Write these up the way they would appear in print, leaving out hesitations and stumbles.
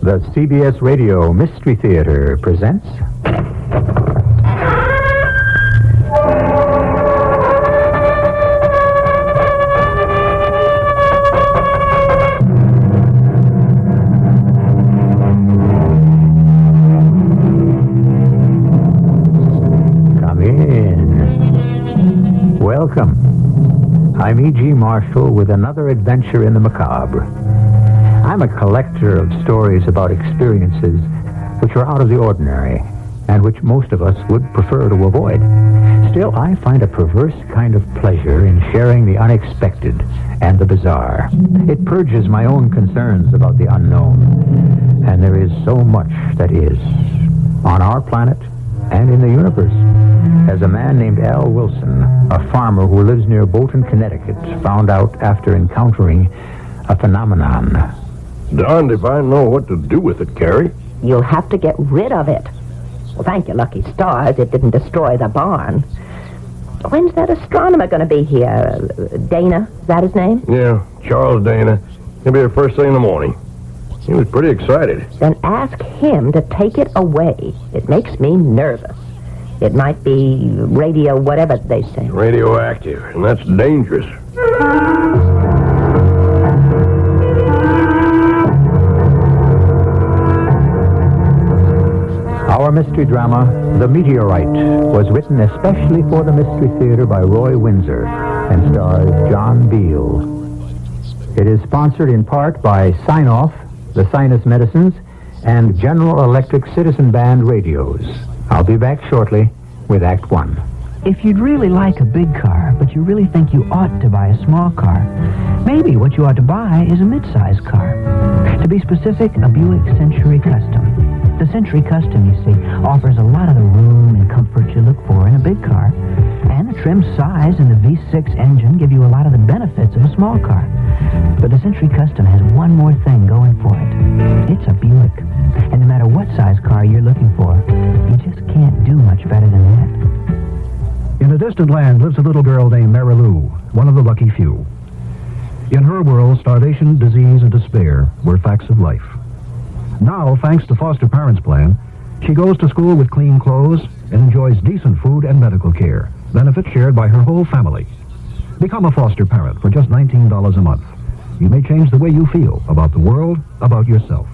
The CBS Radio Mystery Theater presents... Come in. Welcome. I'm E.G. Marshall with another adventure in the macabre. I'm a collector of stories about experiences which are out of the ordinary and which most of us would prefer to avoid. Still, I find a perverse kind of pleasure in sharing the unexpected and the bizarre. It purges my own concerns about the unknown. And there is so much that is on our planet and in the universe. As a man named Al Wilson, a farmer who lives near Bolton, Connecticut, found out after encountering a phenomenon. Darned if I know what to do with it, Carrie. You'll have to get rid of it. Well, thank your lucky stars it didn't destroy the barn. When's that astronomer going to be here? Dana, is that his name? Yeah, Charles Dana. He'll be here first thing in the morning. He was pretty excited. Then ask him to take it away. It makes me nervous. It might be radio whatever they say. Radioactive, and that's dangerous. Our mystery drama, The Meteorite, was written especially for the Mystery Theater by Roy Windsor and stars John Beal. It is sponsored in part by Sign-Off, the Sinus Medicines, and General Electric Citizen Band radios. I'll be back shortly with Act One. If you'd really like a big car, but you really think you ought to buy a small car, maybe what you ought to buy is a mid-size car. To be specific, a Buick Century Custom. The Century Custom, you see, offers a lot of the room and comfort you look for in a big car. And the trim size and the V6 engine give you a lot of the benefits of a small car. But the Century Custom has one more thing going for it. It's a Buick. And no matter what size car you're looking for, you just can't do much better than that. In a distant land lives a little girl named Mary Lou, one of the lucky few. In her world, starvation, disease, and despair were facts of life. Now, thanks to Foster Parents Plan, she goes to school with clean clothes and enjoys decent food and medical care, benefits shared by her whole family. Become a foster parent for just $19 a month. You may change the way you feel about the world, about yourself.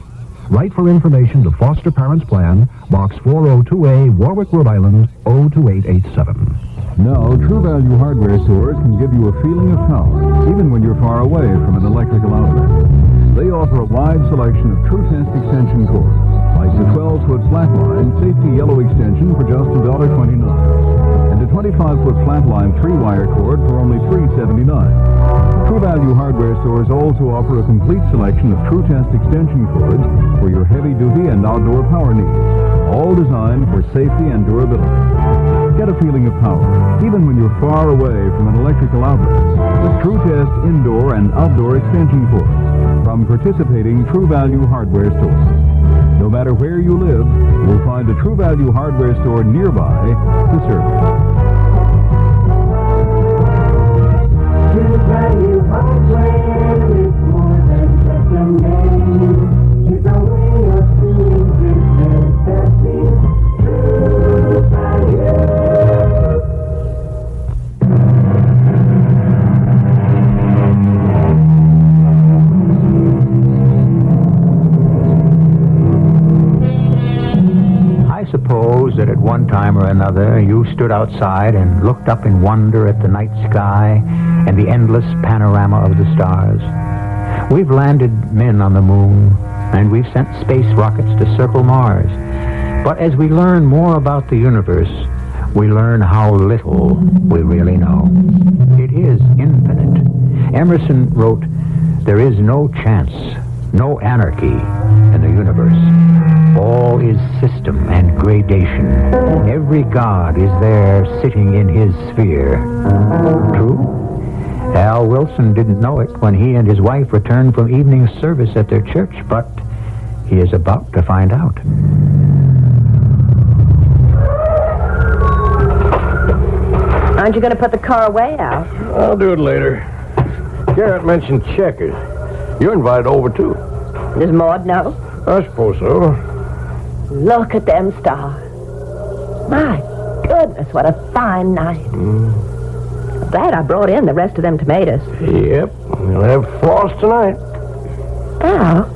Write for information to Foster Parents Plan, Box 402A, Warwick, Rhode Island, 02887. Now, True Value hardware stores can give you a feeling of power, even when you're far away from an electrical outlet. They offer a wide selection of True Test extension cords, like the 12-foot flatline safety yellow extension for just $1.29, and a 25-foot flatline 3-wire cord for only $3.79. True Value hardware stores also offer a complete selection of True Test extension cords for your heavy-duty and outdoor power needs, all designed for safety and durability. Get a feeling of power, even when you're far away from an electrical outlet, with True Test indoor and outdoor extension cords from participating True Value hardware stores. No matter where you live, you'll find a True Value hardware store nearby to serve you. True Value hardware is more than just a name. It's a way of doing business that is True Value. Suppose that at one time or another you stood outside and looked up in wonder at the night sky and the endless panorama of the stars. We've landed men on the moon, and we've sent space rockets to circle Mars. But as we learn more about the universe, we learn how little we really know. It is infinite. Emerson wrote, "There is no chance, no anarchy in the universe. All is system and gradation. Every god is there sitting in his sphere." True? Al Wilson didn't know it when he and his wife returned from evening service at their church, but he is about to find out. Aren't you going to put the car away, Al? I'll do it later. Garrett mentioned checkers. You're invited over, too. Does Maud know? I suppose so. Look at them stars. My goodness, what a fine night. I'm glad I brought in the rest of them tomatoes. Yep. We'll have frost tonight. Al,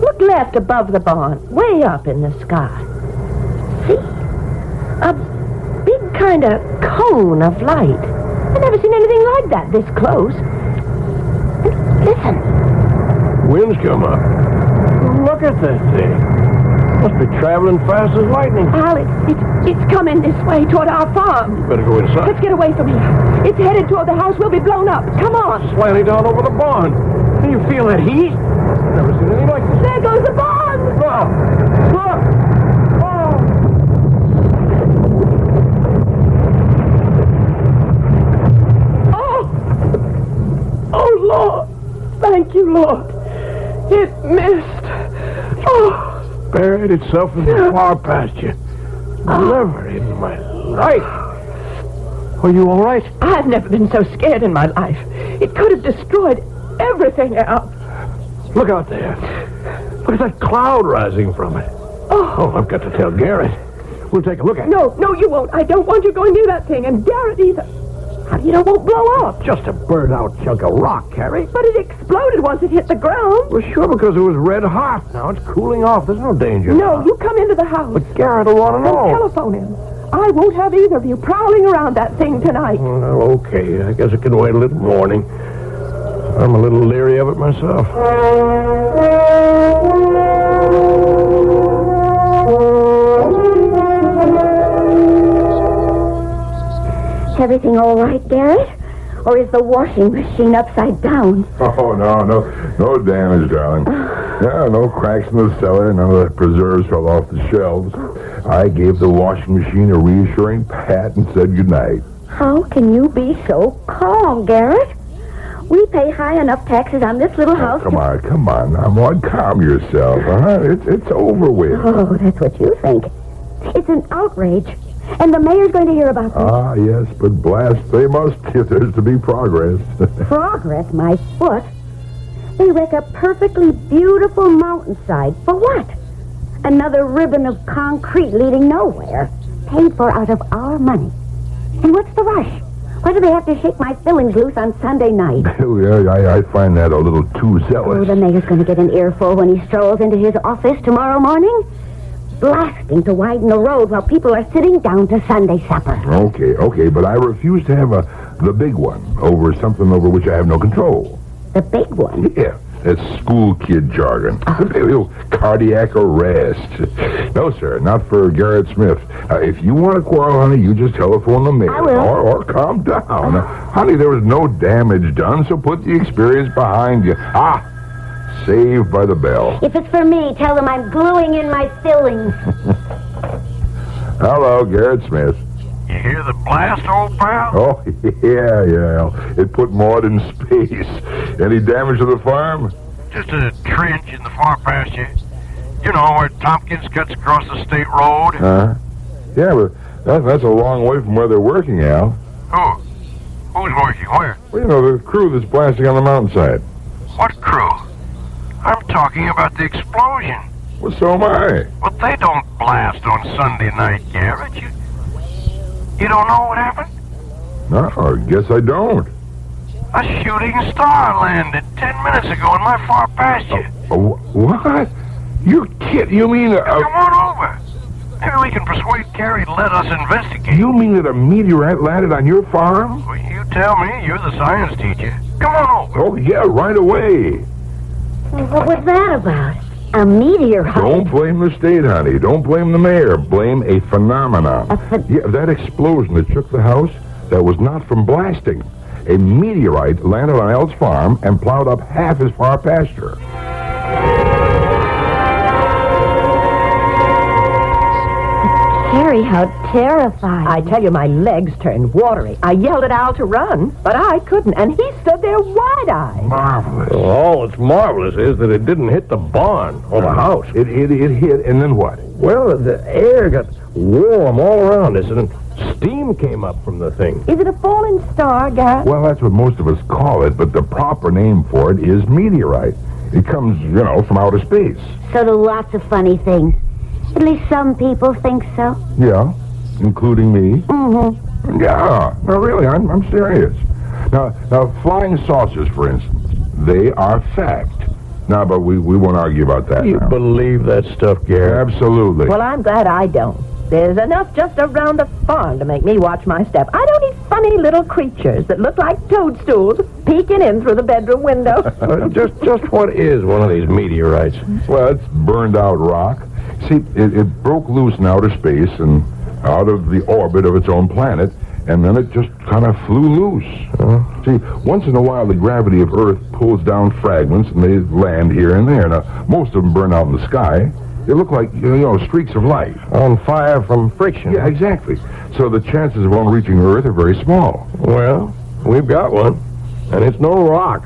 look left above the barn, way up in the sky. See? A big kind of cone of light. I've never seen anything like that this close. And listen. Wind's come up. Look at that thing. Must be traveling fast as lightning. Al, it's coming this way toward our farm. Better go inside. Let's get away from here. It's headed toward the house. We'll be blown up. Come on. Slanting down over the barn. Can you feel that heat? Never seen anything like this. There goes the barn. Look! Look! Oh! Oh, Lord. Thank you, Lord. It missed. Oh! Buried itself in the far pasture. Never in my life. Are you all right? I've never been so scared in my life. It could have destroyed everything else. Look out there. Look at that cloud rising from it. Oh, I've got to tell Garrett. We'll take a look at it. No, you won't. I don't want you going near that thing, and Garrett either. How do you know it won't blow up? Just a burned-out chunk of rock, Carrie. But it exploded once it hit the ground. Well, sure, because it was red hot. Now it's cooling off. There's no danger. No, you come into the house. But Garrett will want to And know. telephone him. I won't have either of you prowling around that thing tonight. Well, okay. I guess it can wait a little morning. I'm a little leery of it myself. Everything all right, Garrett? Or is the washing machine upside down? Oh, no damage, darling. Yeah, no cracks in the cellar. None of the preserves fell off the shelves. I gave the washing machine a reassuring pat and said goodnight. How can you be so calm, Garrett? We pay high enough taxes on this little house. Come on, now, Maud, calm yourself, huh? It's over with. Oh, that's what you think. It's an outrage. And the mayor's going to hear about this. Ah, yes, but blast, they must if there's to be progress. Progress, my foot. They wreck a perfectly beautiful mountainside. For what? Another ribbon of concrete leading nowhere. Paid for out of our money. And what's the rush? Why do they have to shake my fillings loose on Sunday night? Yeah, I find that a little too zealous. Oh, the mayor's going to get an earful when he strolls into his office tomorrow morning. Blasting to widen the road while people are sitting down to Sunday supper. Okay, but I refuse to have the big one over something over which I have no control. The big one? Yeah, that's school kid jargon. Cardiac arrest. No, sir, not for Garrett Smith. If you want to quarrel, honey, you just telephone the mayor. I will. Or calm down. Honey, there was no damage done, so put the experience behind you. Saved by the bell. If it's for me, tell them I'm gluing in my fillings. Hello, Garrett Smith. You hear the blast, old pal? Oh, yeah. It put Maud in space. Any damage to the farm? Just a trench in the far pasture. You know, where Tompkins cuts across the state road. Yeah, but that's a long way from where they're working, Al. Who? Who's working? Where? Well, you know, the crew that's blasting on the mountainside. What crew? I'm talking about the explosion. Well, so am I. Well, they don't blast on Sunday night, Garrett. You don't know what happened? No, I guess I don't. A shooting star landed 10 minutes ago in my far pasture. What? You kid? You mean Come on over. Maybe we can persuade Carrie to let us investigate. You mean that a meteorite landed on your farm? Well, you tell me. You're the science teacher. Come on over. Oh, yeah, right away. What was that about? A meteorite? Don't blame the state, honey. Don't blame the mayor. Blame a phenomenon. Yeah, that explosion that shook the house, that was not from blasting. A meteorite landed on Al's farm and plowed up half his far pasture. Carrie, how terrifying. I tell you, my legs turned watery. I yelled at Al to run, but I couldn't, and he stood there wide-eyed. Marvelous. Well, all that's marvelous is that it didn't hit the barn or the house. It hit, and then what? Well, the air got warm all around us, and steam came up from the thing. Is it a falling star, Garrett? Well, that's what most of us call it, but the proper name for it is meteorite. It comes, from outer space. So do lots of funny things. At least some people think so. Yeah, including me. Mm-hmm. Yeah, no, really, I'm serious. Now, flying saucers, for instance, they are fact. No, but we won't argue about that You now. believe that stuff, Gary? Absolutely. Well, I'm glad I don't. There's enough just around the farm to make me watch my step. I don't need funny little creatures that look like toadstools peeking in through the bedroom window. Just what is one of these meteorites? Well, it's burned out rock. See, it broke loose in outer space and out of the orbit of its own planet, and then it just kind of flew loose. See, once in a while the gravity of Earth pulls down fragments and they land here and there. Now, most of them burn out in the sky. They look like, streaks of light. On fire from friction. Yeah, exactly. So the chances of one reaching Earth are very small. Well, we've got one. And it's no rock.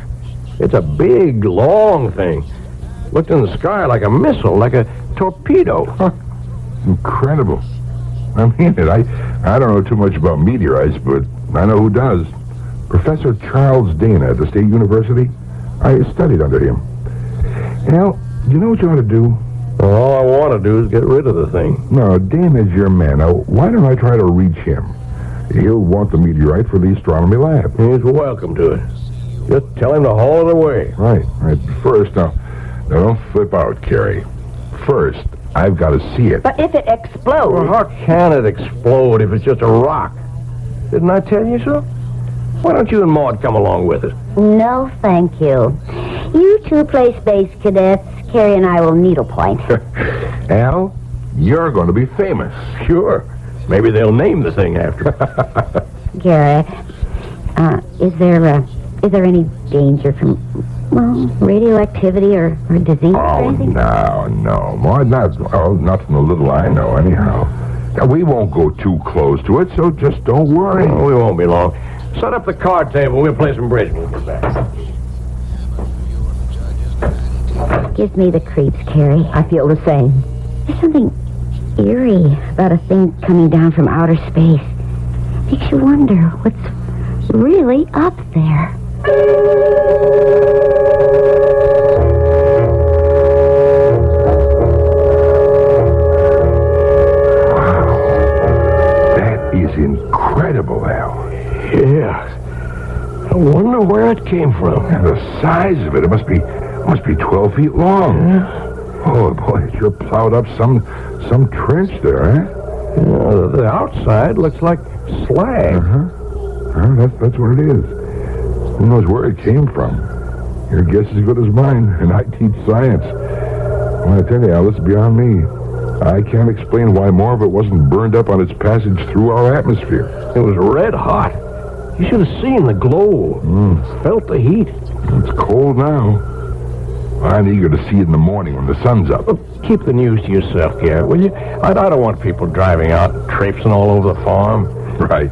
It's a big, long thing. Looked in the sky like a missile, like a torpedo. Incredible. I mean it. I don't know too much about meteorites, but I know who does. Professor Charles Dana at the State University. I studied under him. Al, you know what you ought to do? Well, all I want to do is get rid of the thing. No, Dana's your man. Now, why don't I try to reach him? He'll want the meteorite for the astronomy lab. He's welcome to it. Just tell him to haul it away. Right. First, now don't flip out, Carrie. First, I've got to see it. But if it explodes... Well, how can it explode if it's just a rock? Didn't I tell you so? Why don't you and Maud come along with us? No, thank you. You two play space cadets. Carrie and I will needlepoint. Al, you're going to be famous. Sure. Maybe they'll name the thing after me. Garrett, is there any danger from, radioactivity or disease or Oh, anything? no. Maud, not from the little I know, anyhow. Now, we won't go too close to it, so just don't worry. Oh, we won't be long. Set up the card table. We'll play some bridge when we get back. Gives me the creeps, Carrie. I feel the same. There's something eerie about a thing coming down from outer space. Makes you wonder what's really up there. Wow. That is incredible, Al. Yeah. I wonder where it came from. And the size of it, it must be 12 feet long. Yeah. Oh, boy, it sure plowed up some trench there, eh? Yeah, the outside looks like slag. That's what it is. Who knows where it came from? Your guess is as good as mine, and I teach science. Well, I tell you, Al, it's beyond me. I can't explain why more of it wasn't burned up on its passage through our atmosphere. It was red hot. You should have seen the glow. Felt the heat. It's cold now. I'm eager to see it in the morning when the sun's up. Keep the news to yourself, Garrett, will you? I don't want people driving out and traipsing all over the farm. Right.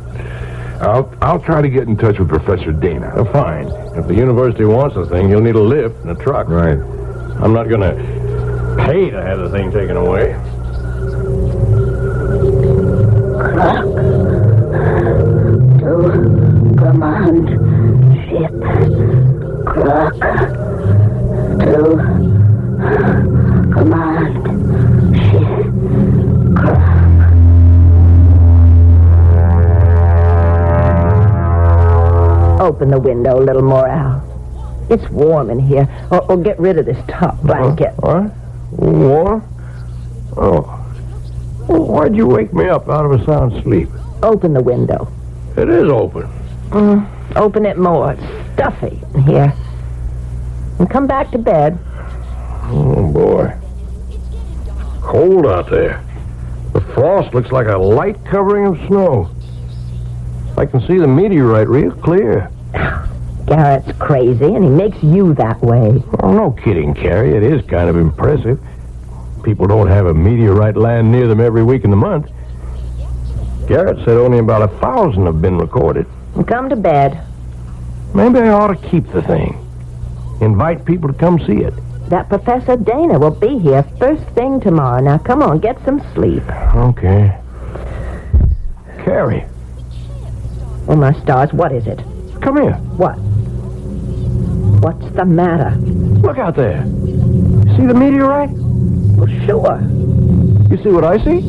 I'll try to get in touch with Professor Dana. Oh, fine. If the university wants the thing, you'll need a lift and a truck. Right. I'm not going to pay to have the thing taken away. To command ship. Clock. To command ship. Clock. Open the window a little more, Al. It's warm in here. Or get rid of this top blanket. What? Warm? Oh. Well, why'd you wake me up out of a sound sleep? Open the window. It is open. Open it more. It's stuffy in here. And come back to bed. Oh, boy. Cold out there. The frost looks like a light covering of snow. I can see the meteorite real clear. Garrett's crazy, and he makes you that way. Oh, no kidding, Carrie. It is kind of impressive. People don't have a meteorite land near them every week in the month. Garrett said only about 1,000 have been recorded. And come to bed. Maybe I ought to keep the thing. Invite people to come see it. That Professor Dana will be here first thing tomorrow. Now, come on, get some sleep. Okay. Carrie, Oh, my stars, what is it? come here. What? What's the matter? Look out there. See the meteorite? Well, sure. You see what I see?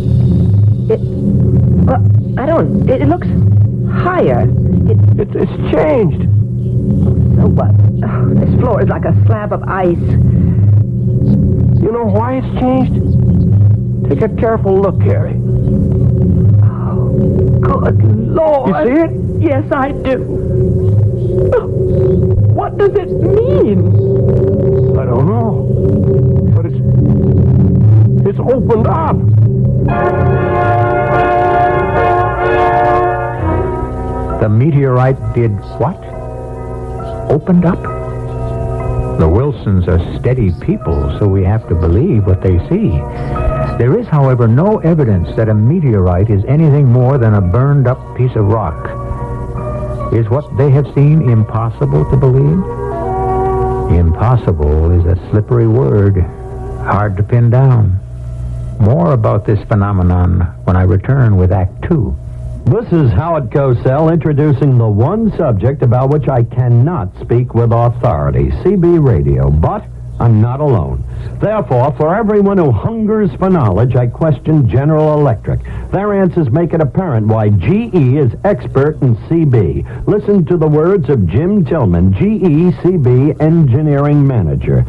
I don't... It looks higher. It's changed. So what? Oh, this floor is like a slab of ice. You know why it's changed? Take a careful look, Carrie. Good Lord. You see it? Yes, I do. What does it mean? I don't know. But it's opened up. The meteorite did what? Opened up? The Wilsons are steady people, so we have to believe what they see. There is, however, no evidence that a meteorite is anything more than a burned-up piece of rock. Is what they have seen impossible to believe? Impossible is a slippery word, hard to pin down. More about this phenomenon when I return with Act 2. This is Howard Cosell introducing the one subject about which I cannot speak with authority, CB radio, but I'm not alone. Therefore, for everyone who hungers for knowledge, I question General Electric. Their answers make it apparent why GE is expert in CB. Listen to the words of Jim Tillman, GE CB Engineering Manager.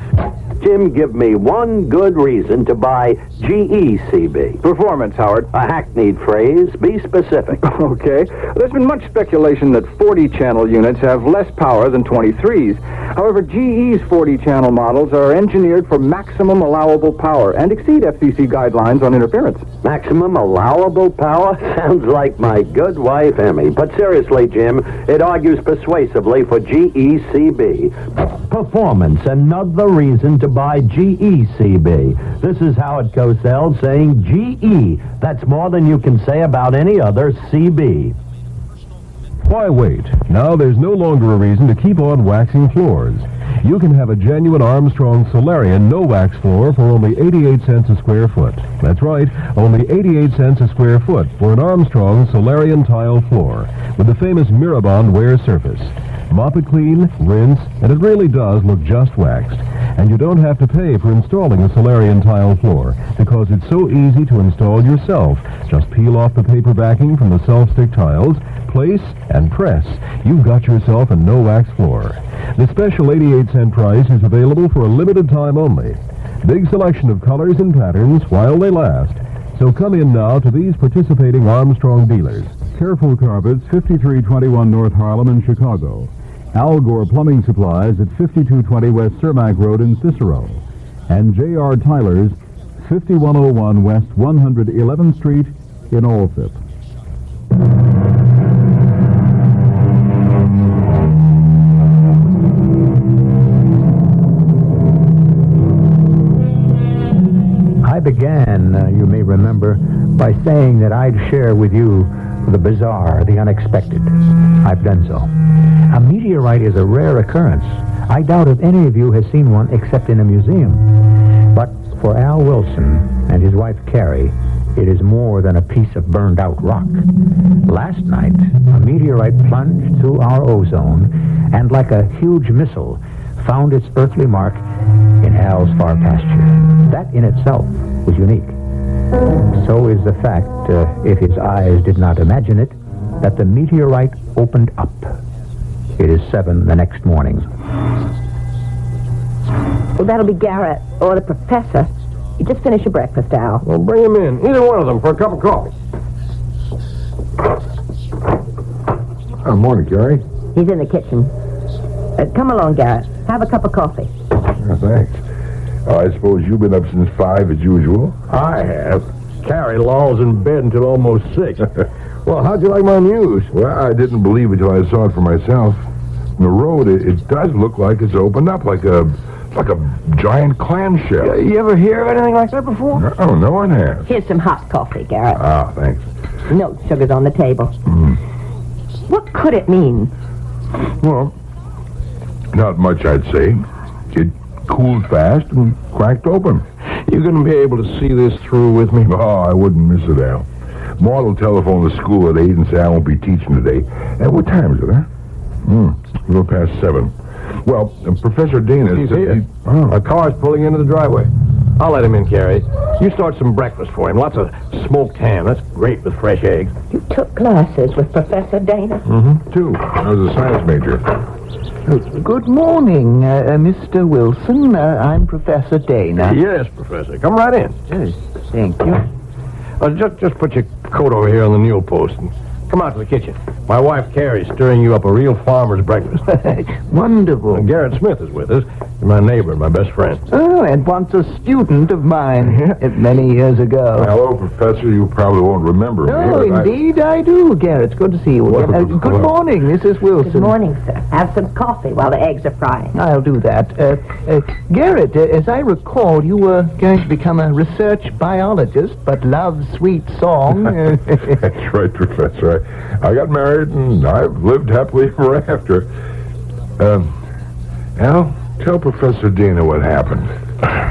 Jim, give me one good reason to buy GE CB. Performance, Howard. A hackneyed phrase. Be specific. Okay. There's been much speculation that 40-channel units have less power than 23s. However, GE's 40-channel models are engineered for maximum allowable power and exceed FCC guidelines on interference. Maximum allowable power? Sounds like my good wife, Emmy. But seriously, Jim, it argues persuasively for GE CB. Performance, another reason to buy GE CB. This is Howard Cosell saying GE. That's more than you can say about any other CB. Why wait? Now there's no longer a reason to keep on waxing floors. You can have a genuine Armstrong Solarian no-wax floor for only 88 cents a square foot. That's right, only 88 cents a square foot for an Armstrong Solarian tile floor with the famous Mirabond wear surface. Mop it clean, rinse, and it really does look just waxed. And you don't have to pay for installing a Solarian tile floor because it's so easy to install yourself. Just peel off the paper backing from the self-stick tiles, place, and press. You've got yourself a no-wax floor. The special 88-cent price is available for a limited time only. Big selection of colors and patterns while they last. So come in now to these participating Armstrong dealers. Careful Carpets, 5321 North Harlem in Chicago. Al Gore Plumbing Supplies at 5220 West Cermak Road in Cicero. And J.R. Tyler's, 5101 West 111th Street in Alsip. I began, you may remember, by saying that I'd share with you the bizarre, the unexpected. I've done so. A meteorite is a rare occurrence. I doubt if any of you has seen one except in a museum. But for Al Wilson and his wife Carrie, it is more than a piece of burned-out rock. Last night, a meteorite plunged through our ozone and, like a huge missile, found its earthly mark in Al's far pasture. That in itself was unique. So is the fact, if his eyes did not imagine it, that the meteorite opened up. It is 7 the next morning. Well, that'll be Garrett or the professor. You just finish your breakfast, Al. Well, bring him in. Either one of them for a cup of coffee. Morning, Carrie. He's in the kitchen. Come along, Garrett. Have a cup of coffee. Thanks. I suppose you've been up since 5 as usual. I have. Carrie lolls in bed until almost 6. Well, how'd you like my news? Well, I didn't believe it till I saw it for myself. From the road, it does look like it's opened up, like a giant clamshell. You ever hear of anything like that before? No one has. Here's some hot coffee, Garrett. Ah, thanks. No sugar's on the table. What could it mean? Well, not much, I'd say. It cooled fast and cracked open. You gonna be able to see this through with me? Oh, I wouldn't miss it, Al. Maud will telephone the school at 8 and say I won't be teaching today. What time is it, huh? A little past 7. Well, Professor Dean is... He's here. A car's pulling into the driveway. I'll let him in, Carrie. You start some breakfast for him. Lots of smoked ham. That's great with fresh eggs. You took classes with Professor Dana? Mm-hmm. 2. I was a science major. Good morning, Mr. Wilson. I'm Professor Dana. Yes, Professor. Come right in. Yes, thank you. Just put your coat over here on the newel post and come out to the kitchen. My wife, Carrie's stirring you up a real farmer's breakfast. Wonderful. Garrett Smith is with us. He's my neighbor and my best friend. Oh, and once a student of mine many years ago. Hello, Professor. You probably won't remember me. Oh, indeed I do, Garrett. It's good to see you again. Good morning, Mrs. Wilson. Good morning, sir. Have some coffee while the eggs are frying. I'll do that. Garrett, as I recall, you were going to become a research biologist, but love sweet song. That's right, Professor. I got married, and I've lived happily ever after. Al, tell Professor Dana what happened.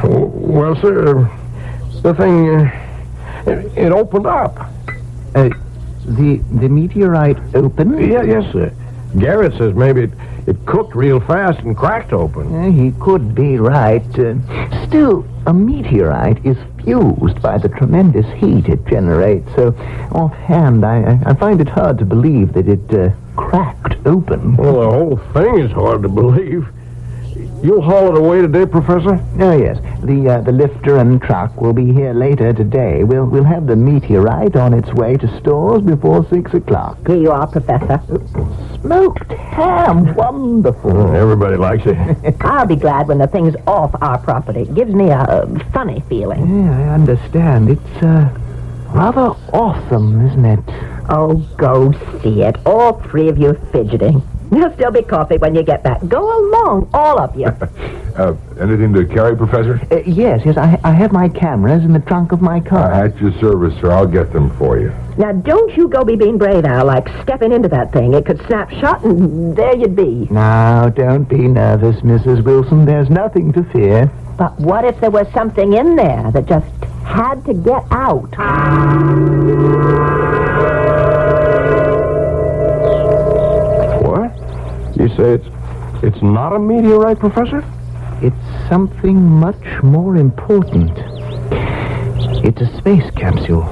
Well, sir, the thing, it opened up. The meteorite opened? Yes, sir. Garrett says maybe it cooked real fast and cracked open. He could be right. Still, a meteorite is fused by the tremendous heat it generates. So, offhand, I find it hard to believe that it cracked open. Well, the whole thing is hard to believe. You'll haul it away today, Professor? Oh, yes. The lifter and truck will be here later today. We'll have the meteorite on its way to stores before 6 o'clock. Here you are, Professor. Smoked ham. Wonderful. Everybody likes it. I'll be glad when the thing's off our property. It gives me a funny feeling. Yeah, I understand. It's rather awesome, isn't it? Oh, go see it. All 3 of you fidgeting. There'll still be coffee when you get back. Go along, all of you. Anything to carry, Professor? Yes. I have my cameras in the trunk of my car. At your service, sir. I'll get them for you. Now, don't you go be being brave, Al, like stepping into that thing. It could snap shut, and there you'd be. Now, don't be nervous, Mrs. Wilson. There's nothing to fear. But what if there was something in there that just had to get out? You say it's not a meteorite, Professor? It's something much more important. It's a space capsule.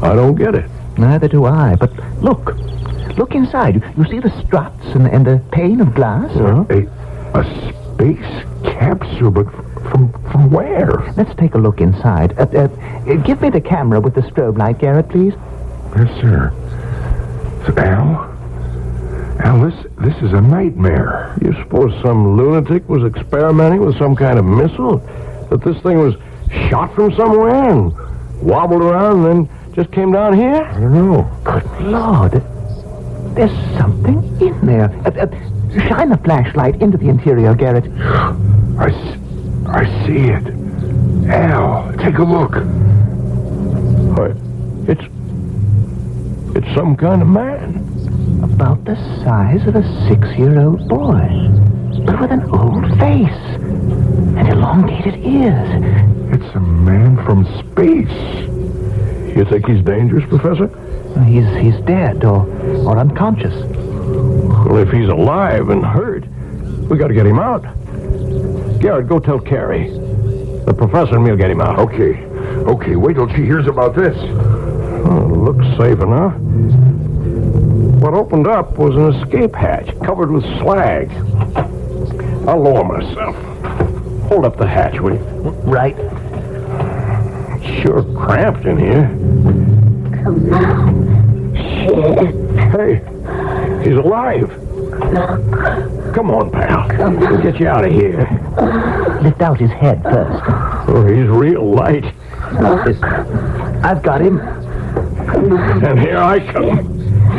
I don't get it. Neither do I, but look. Look inside. You see the struts and the pane of glass? A space capsule, but from where? Let's take a look inside. Give me the camera with the strobe light, Garrett, please. Yes, sir. Al, this is a nightmare. You suppose some lunatic was experimenting with some kind of missile? That this thing was shot from somewhere and wobbled around and then just came down here? I don't know. Good Lord. There's something in there. Shine a flashlight into the interior, Garrett. I see it. Al, take a look. It's some kind of man. About the size of a 6-year-old boy, but with an old face and elongated ears. It's a man from space. You think he's dangerous, Professor? He's dead or unconscious. Well, if he's alive and hurt, we got to get him out. Garrett, go tell Carrie. The professor and me'll get him out. Okay, wait till she hears about this. Oh, looks safe enough. What opened up was an escape hatch covered with slag. I'll lower myself. Hold up the hatch, will you? Right. It's sure cramped in here. Come on. Hey, he's alive. Come on, pal. We'll get you out of here. Lift out his head first. Oh, he's real light. I've got him. And here I come.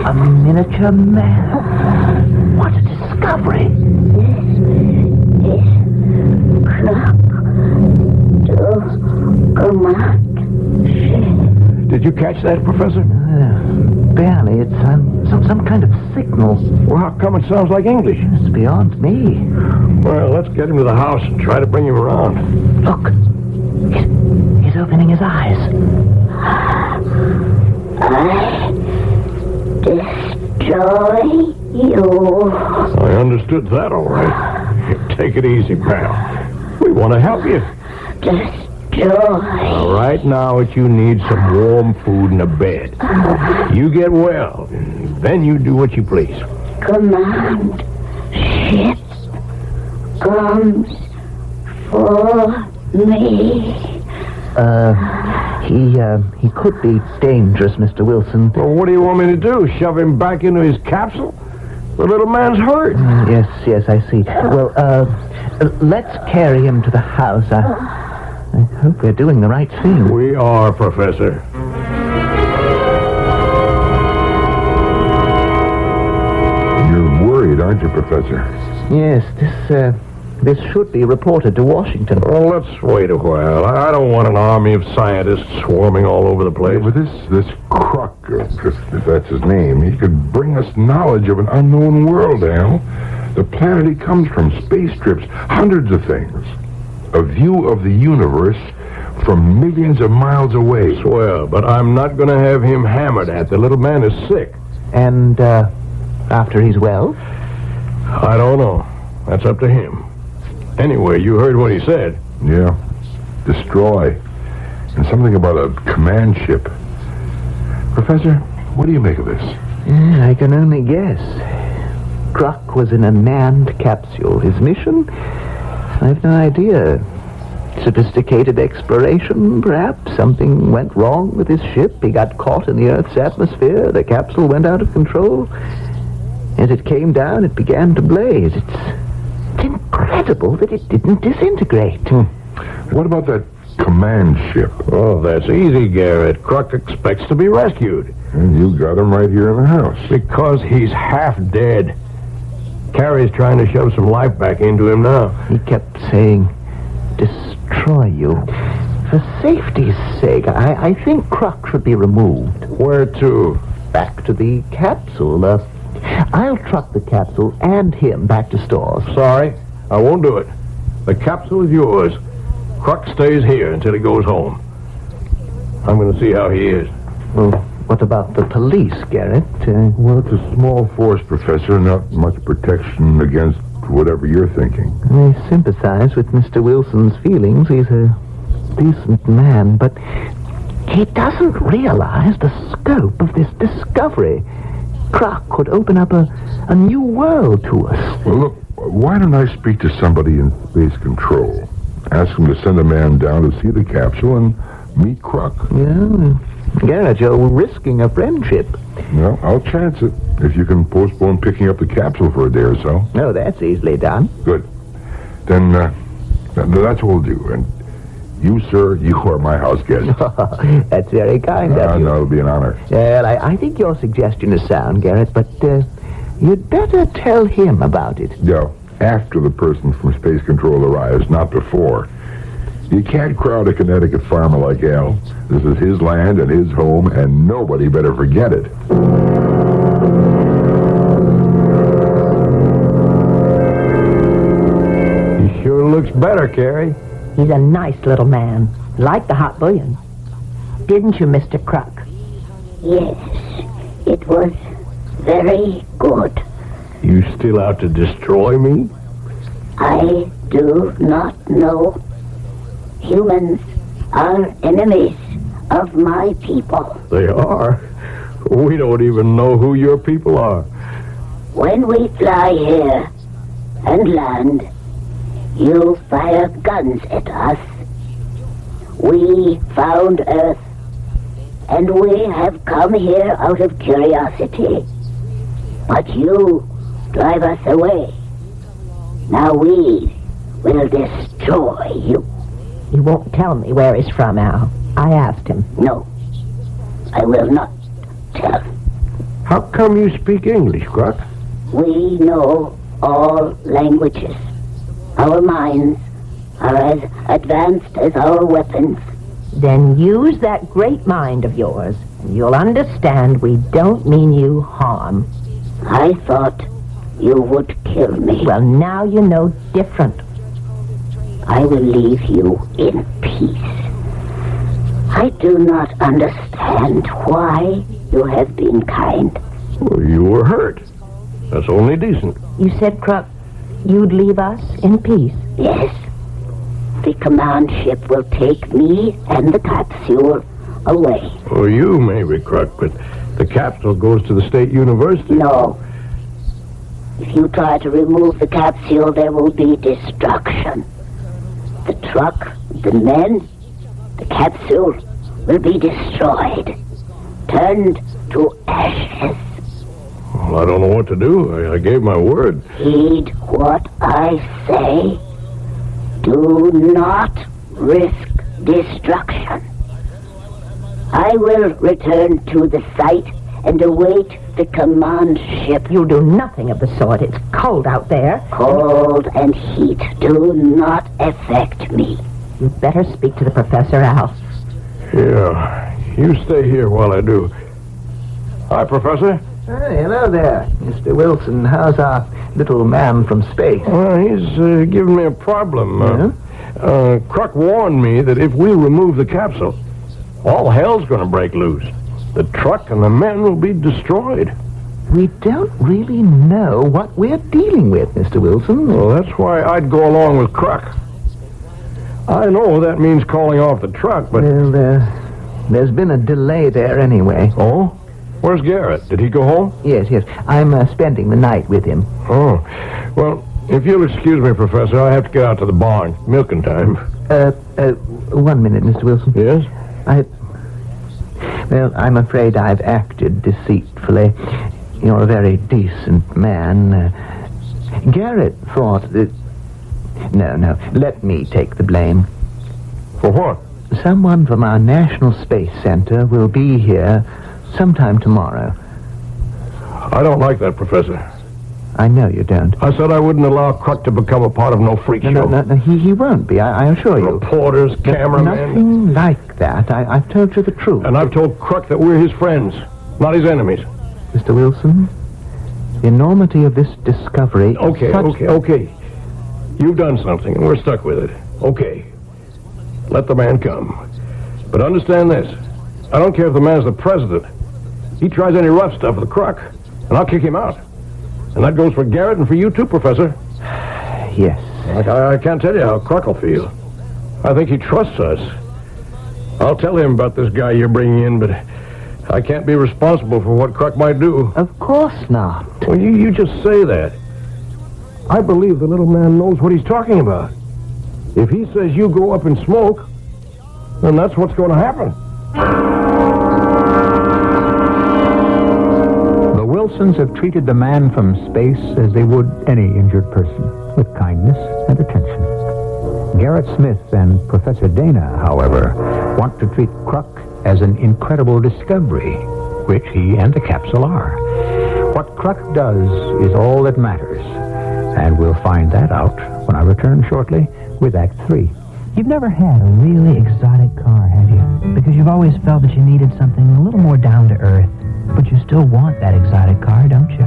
A miniature man. What a discovery. Did you catch that, Professor? Barely. It's some kind of signal. Well, how come it sounds like English? It's beyond me. Well, let's get him to the house and try to bring him around. Look. He's opening his eyes. Destroy you. I understood that all right. Take it easy, pal. We want to help you. Destroy. All right, now you need some warm food and a bed. You get well, and then you do what you please. Command ship comes for me. He could be dangerous, Mr. Wilson. Well, what do you want me to do? Shove him back into his capsule? The little man's hurt. Yes, I see. Well, let's carry him to the house. I hope we're doing the right thing. We are, Professor. You're worried, aren't you, Professor? Yes, this should be reported to Washington. Well, let's wait a while. I don't want an army of scientists swarming all over the place. But this Kruk, if that's his name, he could bring us knowledge of an unknown world, Al. The planet he comes from, space trips, hundreds of things. A view of the universe from millions of miles away. Swell, but I'm not going to have him hammered at. The little man is sick. And, after he's well? I don't know. That's up to him. Anyway, you heard what he said. Yeah. Destroy. And something about a command ship. Professor, what do you make of this? I can only guess. Kruk was in a manned capsule. His mission? I've no idea. Sophisticated exploration, perhaps. Something went wrong with his ship. He got caught in the Earth's atmosphere. The capsule went out of control. As it came down, it began to blaze. It's incredible that it didn't disintegrate. What about that command ship? Oh, that's easy, Garrett. Kruk expects to be rescued. And you got him right here in the house. Because he's half dead. Carrie's trying to shove some life back into him now. He kept saying, destroy you. For safety's sake, I think Kruk should be removed. Where to? Back to the capsule. I'll truck the capsule and him back to stores. Sorry, I won't do it. The capsule is yours. Kruk stays here until he goes home. I'm going to see how he is. Well, what about the police, Garrett? Well, it's a small force, Professor. Not much protection against whatever you're thinking. I sympathize with Mr. Wilson's feelings. He's a decent man, but he doesn't realize the scope of this discovery. Kruk could open up a new world to us. Well, look, why don't I speak to somebody in space control? Ask them to send a man down to see the capsule and meet Kruk. Yeah, Garrett, you're risking a friendship. Well, I'll chance it if you can postpone picking up the capsule for a day or so. No, that's easily done. Good. Then that's what we'll do. And you, sir, you are my house guest. That's very kind of you. No, it'll be an honor. Well, I think your suggestion is sound, Garrett, but you'd better tell him about it. Yeah, after the person from space control arrives, not before. You can't crowd a Connecticut farmer like Al. This is his land and his home, and nobody better forget it. He sure looks better, Carrie. He's a nice little man. Like the hot bouillon. Didn't you, Mr. Kruk? Yes, it was very good. You still out to destroy me? I do not know. Humans are enemies of my people. They are. We don't even know who your people are. When we fly here and land, you fire guns at us. We found Earth, and we have come here out of curiosity. But you drive us away. Now we will destroy you. He won't tell me where he's from, Al. I asked him. No, I will not tell. How come you speak English, Kruk? We know all languages. Our minds are as advanced as our weapons. Then use that great mind of yours, and you'll understand we don't mean you harm. I thought you would kill me. Well, now you know different. I will leave you in peace. I do not understand why you have been kind. Well, you were hurt. That's only decent. You said, Kruk, you'd leave us in peace. Yes. The command ship will take me and the capsule away. Oh, you maybe, Crook, but the capsule goes to the state university. No. If you try to remove the capsule, there will be destruction. The truck, the men, the capsule will be destroyed, turned to ashes. Well, I don't know what to do. I gave my word. Heed what I say. Do not risk destruction. I will return to the site and await the command ship. You'll do nothing of the sort. It's cold out there. Cold and heat do not affect me. You'd better speak to the Professor, Al. Yeah, you stay here while I do. Hi, Professor. Hey, hello there, Mr. Wilson. How's our little man from space? Well, he's giving me a problem. Crook warned me that if we remove the capsule, all hell's going to break loose. The truck and the men will be destroyed. We don't really know what we're dealing with, Mr. Wilson. Well, that's why I'd go along with Crook. I know that means calling off the truck, but... Well, there's been a delay there anyway. Oh? Where's Garrett? Did he go home? Yes. I'm spending the night with him. Oh. Well, if you'll excuse me, Professor, I have to get out to the barn. Milking time. 1 minute, Mr. Wilson. Yes? Well, I'm afraid I've acted deceitfully. You're a very decent man. Garrett thought that... No, let me take the blame. For what? Someone from our National Space Center will be here sometime tomorrow. I don't like that, Professor. I know you don't. I said I wouldn't allow Crook to become a part of no freak show. No, he won't be, I assure you. Reporters, cameramen... Nothing like that. I've told you the truth. And I've told Crook that we're his friends, not his enemies. Mr. Wilson, the enormity of this discovery... Okay. You've done something, and we're stuck with it. Okay. Let the man come. But understand this. I don't care if the man's the president. He tries any rough stuff with Crook, and I'll kick him out. And that goes for Garrett and for you too, Professor. Yes. I can't tell you how Crook will feel. I think he trusts us. I'll tell him about this guy you're bringing in, but I can't be responsible for what Crook might do. Of course not. Well, you just say that. I believe the little man knows what he's talking about. If he says you go up in smoke, then that's what's going to happen. The Wilsons have treated the man from space as they would any injured person, with kindness and attention. Garrett Smith and Professor Dana, however, want to treat Crook as an incredible discovery, which he and the capsule are. What Crook does is all that matters, and we'll find that out when I return shortly with Act 3. You've never had a really exotic car, have you? Because you've always felt that you needed something a little more down to earth. But you still want that exotic car, don't you?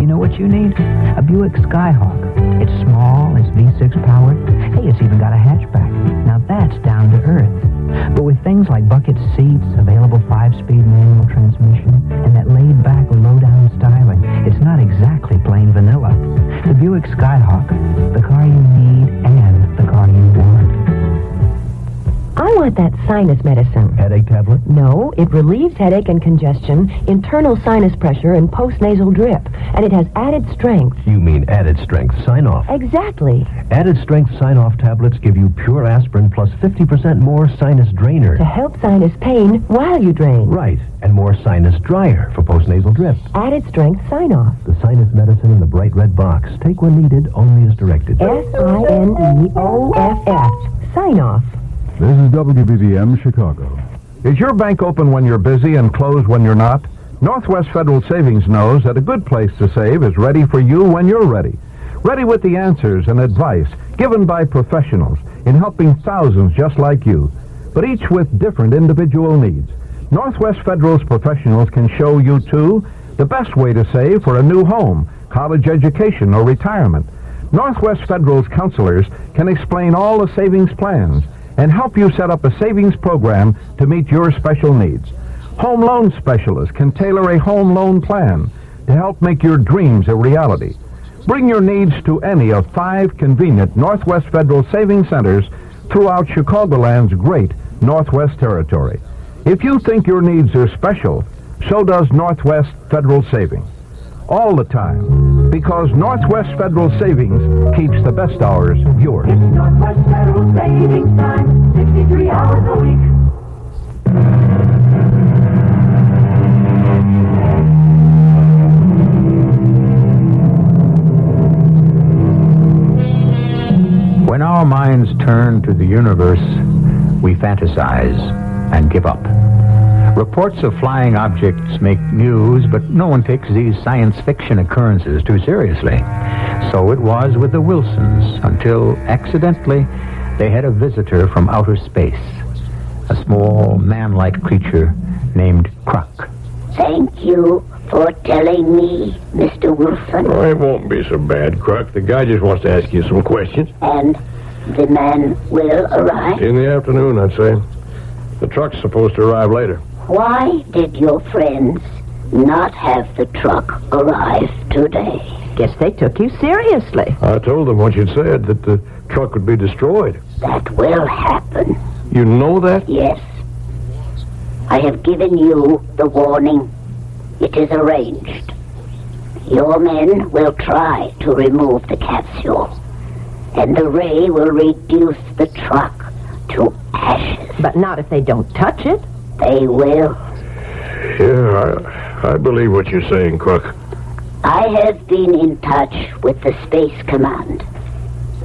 You know what you need? A Buick Skyhawk. It's small, it's V6 powered. Hey, it's even got a hatchback. Now that's down to earth. But with things like bucket seats, available 5-speed manual transmission, and that laid-back, low-down styling, it's not exactly plain vanilla. The Buick Skyhawk, the car you need and the car you want. I want that sinus medicine. Headache tablet? No, it relieves headache and congestion, internal sinus pressure, and postnasal drip. And it has added strength. You mean added strength sign-off? Exactly. Added strength sign-off tablets give you pure aspirin plus 50% more sinus drainer. To help sinus pain while you drain. Right, and more sinus dryer for postnasal drip. Added strength sign-off. The sinus medicine in the bright red box. Take when needed, only as directed. Sineoff. Sign-off. This is WBBM Chicago. Is your bank open when you're busy and closed when you're not? Northwest Federal Savings knows that a good place to save is ready for you when you're ready. Ready with the answers and advice given by professionals in helping thousands just like you, but each with different individual needs. Northwest Federal's professionals can show you, too, the best way to save for a new home, college education, or retirement. Northwest Federal's counselors can explain all the savings plans and help you set up a savings program to meet your special needs. Home loan specialists can tailor a home loan plan to help make your dreams a reality. Bring your needs to any of 5 convenient Northwest Federal Saving Centers throughout Chicagoland's great Northwest Territory. If you think your needs are special, so does Northwest Federal Saving. All the time, because Northwest Federal Savings keeps the best hours yours. It's Northwest Federal Savings Time, 63 hours a week. When our minds turn to the universe, we fantasize and give up. Reports of flying objects make news, but no one takes these science fiction occurrences too seriously. So it was with the Wilsons, until accidentally they had a visitor from outer space, a small man-like creature named Croc. Thank you for telling me, Mr. Wilson. Oh, it won't be so bad, Croc. The guy just wants to ask you some questions. And the man will arrive? In the afternoon, I'd say. The truck's supposed to arrive later. Why did your friends not have the truck arrive today? Guess they took you seriously. I told them what you'd said, that the truck would be destroyed. That will happen. You know that? Yes. I have given you the warning. It is arranged. Your men will try to remove the capsule, and the ray will reduce the truck to ashes. But not if they don't touch it. They will. Yeah, I believe what you're saying, Croc. I have been in touch with the Space Command.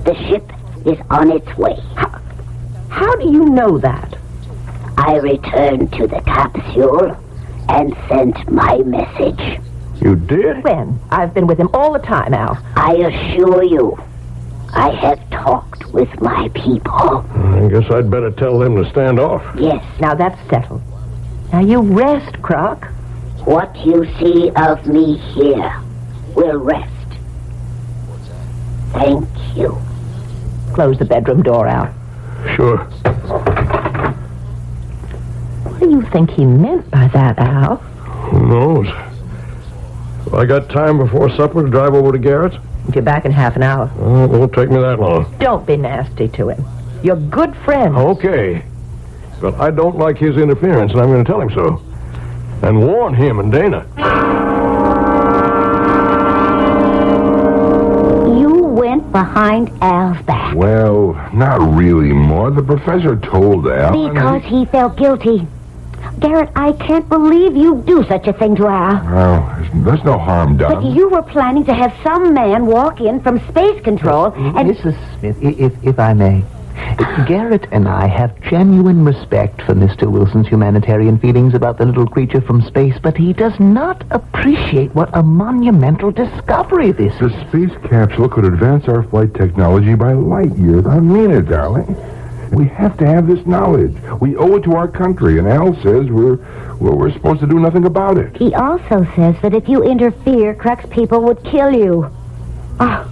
The ship is on its way. How do you know that? I returned to the capsule and sent my message. You did? When? I've been with him all the time, Al. I assure you, I have talked with my people. I guess I'd better tell them to stand off. Yes. Now that's settled. Now you rest, Croc. What you see of me here will rest. Thank you. Close the bedroom door, Al. Sure. What do you think he meant by that, Al? Who knows? I got time before supper to drive over to Garrett's? Get back in half an hour. Oh, it won't take me that long. Don't be nasty to him. You're good friends. Okay. But I don't like his interference, and I'm going to tell him so. And warn him and Dana. You went behind Al's back. Well, not really, Ma. The professor told Al. Because he felt guilty. Garrett, I can't believe you do such a thing to Al. Well, there's no harm done. But you were planning to have some man walk in from space control and... Mrs. Smith, if I may. Garrett and I have genuine respect for Mr. Wilson's humanitarian feelings about the little creature from space, but he does not appreciate what a monumental discovery this is. The space capsule could advance our flight technology by light years. I mean it, darling. We have to have this knowledge. We owe it to our country, and Al says we're supposed to do nothing about it. He also says that if you interfere, Crux people would kill you. Oh,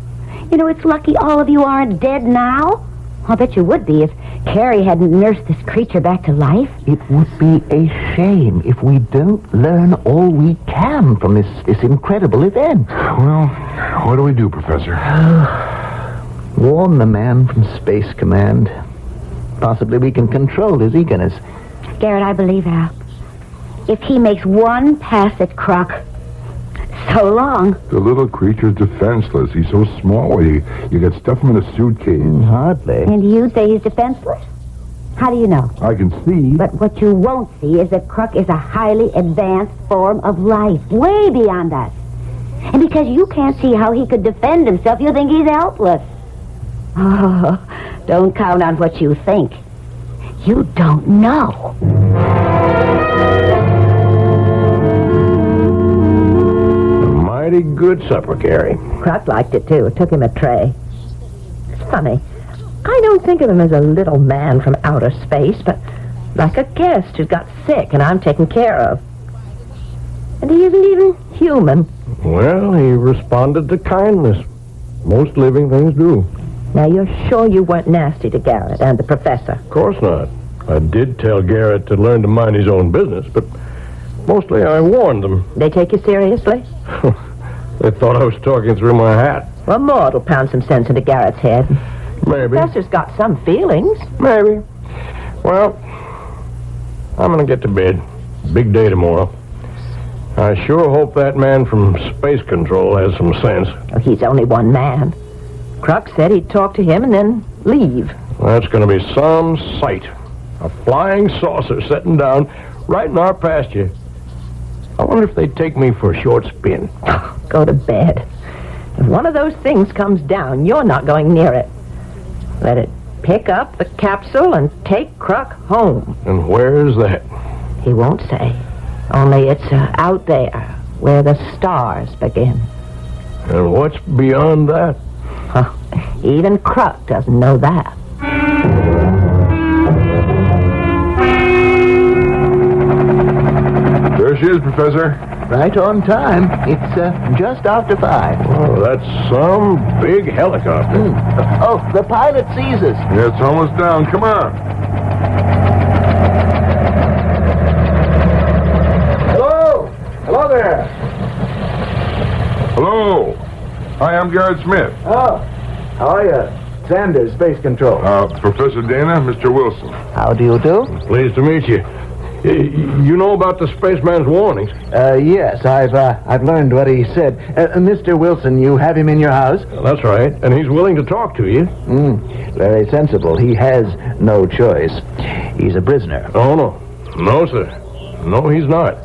it's lucky all of you aren't dead now. I'll bet you would be if Carrie hadn't nursed this creature back to life. It would be a shame if we don't learn all we can from this incredible event. Well, what do we do, Professor? Warn the man from Space Command. Possibly we can control his eagerness. Garrett, I believe Al. If he makes one pass at Croc, so long. The little creature's defenseless. He's so small. You get stuff him in a suitcase. Hardly. And you say he's defenseless? How do you know? I can see. But what you won't see is that Croc is a highly advanced form of life, way beyond us. And because you can't see how he could defend himself, you think he's helpless. Oh, don't count on what you think. You don't know. Mighty good supper, Carrie. Croc liked it, too. It took him a tray. It's funny. I don't think of him as a little man from outer space, but like a guest who got sick and I'm taken care of. And he isn't even human. Well, he responded to kindness. Most living things do. Now, you're sure you weren't nasty to Garrett and the professor? Of course not. I did tell Garrett to learn to mind his own business, but mostly I warned them. They take you seriously? They thought I was talking through my hat. Well, Maud will pound some sense into Garrett's head. Maybe. Professor's got some feelings. Maybe. Well, I'm going to get to bed. Big day tomorrow. I sure hope that man from Space Control has some sense. Oh, he's only one man. Kruk said he'd talk to him and then leave. That's going to be some sight. A flying saucer setting down right in our pasture. I wonder if they'd take me for a short spin. Go to bed. If one of those things comes down, you're not going near it. Let it pick up the capsule and take Kruk home. And where's that? He won't say. Only it's out there, where the stars begin. And what's beyond that? Huh. Even Kruk doesn't know that. There she is, Professor. Right on time. It's just after 5. Oh, that's some big helicopter. Oh, the pilot sees us. Yeah, it's almost down. Come on. Hello! Hello there! Hello. Hi, I'm Garrett Smith. Oh, how are you? Sanders, Space Control. Professor Dana, Mr. Wilson. How do you do? Pleased to meet you. You know about the spaceman's warnings? Yes, I've learned what he said. Mr. Wilson, you have him in your house? That's right, and he's willing to talk to you. Very sensible. He has no choice. He's a prisoner. Oh, no. No, sir. No, he's not.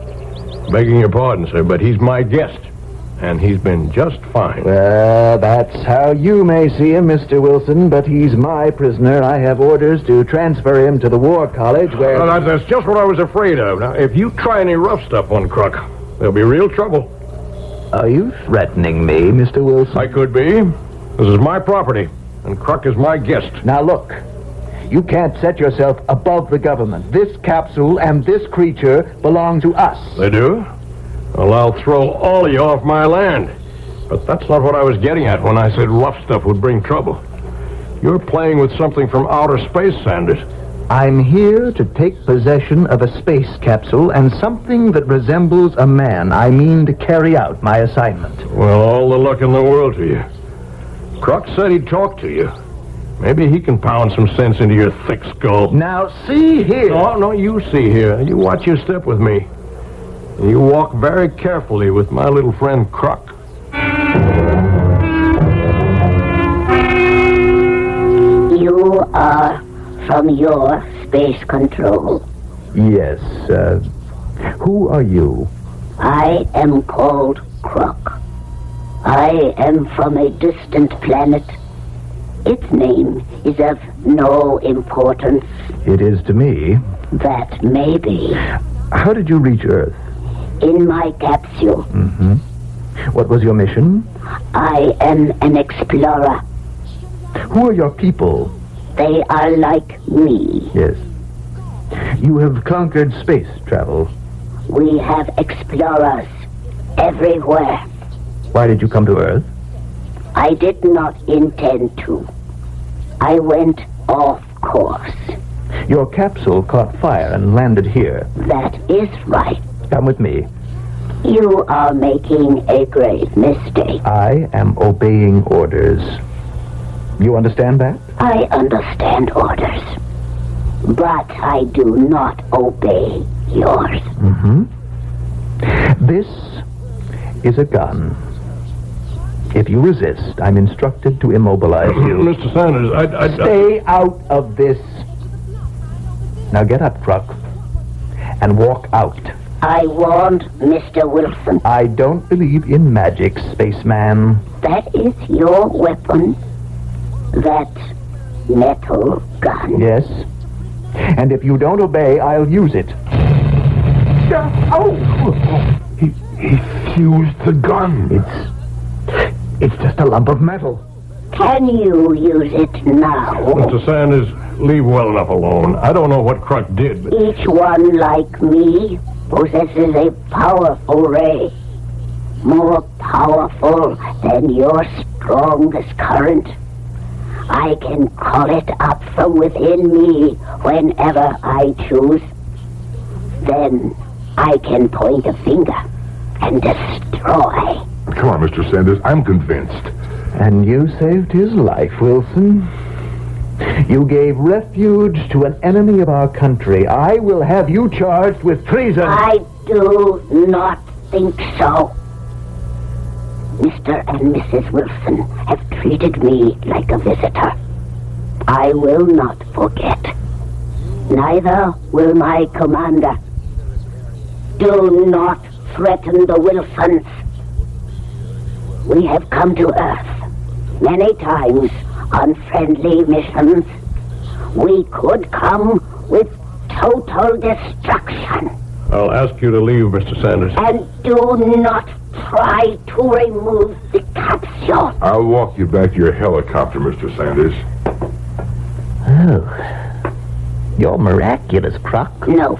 Begging your pardon, sir, but he's my guest. And he's been just fine. Well, that's how you may see him, Mr. Wilson, but he's my prisoner. I have orders to transfer him to the War College where... Well, that's just what I was afraid of. Now, if you try any rough stuff on Kruk, there'll be real trouble. Are you threatening me, Mr. Wilson? I could be. This is my property, and Kruk is my guest. Now, look. You can't set yourself above the government. This capsule and this creature belong to us. They do? Well, I'll throw all of you off my land. But that's not what I was getting at when I said rough stuff would bring trouble. You're playing with something from outer space, Sanders. I'm here to take possession of a space capsule and something that resembles a man. I mean to carry out my assignment. Well, all the luck in the world to you. Kruk said he'd talk to you. Maybe he can pound some sense into your thick skull. Now, see here. No, you see here. You watch your step with me. You walk very carefully with my little friend Kruk. You are from your Space Control. Yes, who are you? I am called Kruk. I am from a distant planet. Its name is of no importance. It is to me. That may be. How did you reach Earth? In my capsule. Mm-hmm. What was your mission? I am an explorer. Who are your people? They are like me. Yes. You have conquered space travel. We have explorers everywhere. Why did you come to Earth? I did not intend to. I went off course. Your capsule caught fire and landed here. That is right. Come with me. You are making a grave mistake. I am obeying orders. You understand that? I understand orders. But I do not obey yours. Mm-hmm. This is a gun. If you resist, I'm instructed to immobilize you. Mr. Sanders, I... Stay out of this. Now get up, Kruk, and walk out. I warned Mr. Wilson. I don't believe in magic, spaceman. That is your weapon. That metal gun. Yes. And if you don't obey, I'll use it. Oh! He fused the gun. It's just a lump of metal. Can you use it now? Mr. Sanders, leave well enough alone. I don't know what Kruk did, but... Each one, like me, possesses a powerful ray. More powerful than your strongest current. I can call it up from within me whenever I choose. Then I can point a finger and destroy Come on, Mr. Sanders. I'm convinced. And you saved his life, Wilson. You gave refuge to an enemy of our country. I will have you charged with treason. I do not think so. Mr. and Mrs. Wilson have treated me like a visitor. I will not forget. Neither will my commander. Do not threaten the Wilsons. We have come to Earth many times on friendly missions. We could come with total destruction. I'll ask you to leave, Mr. Sanders. And do not try to remove the capsule. I'll walk you back to your helicopter, Mr. Sanders. Oh, you're miraculous, Croc. No.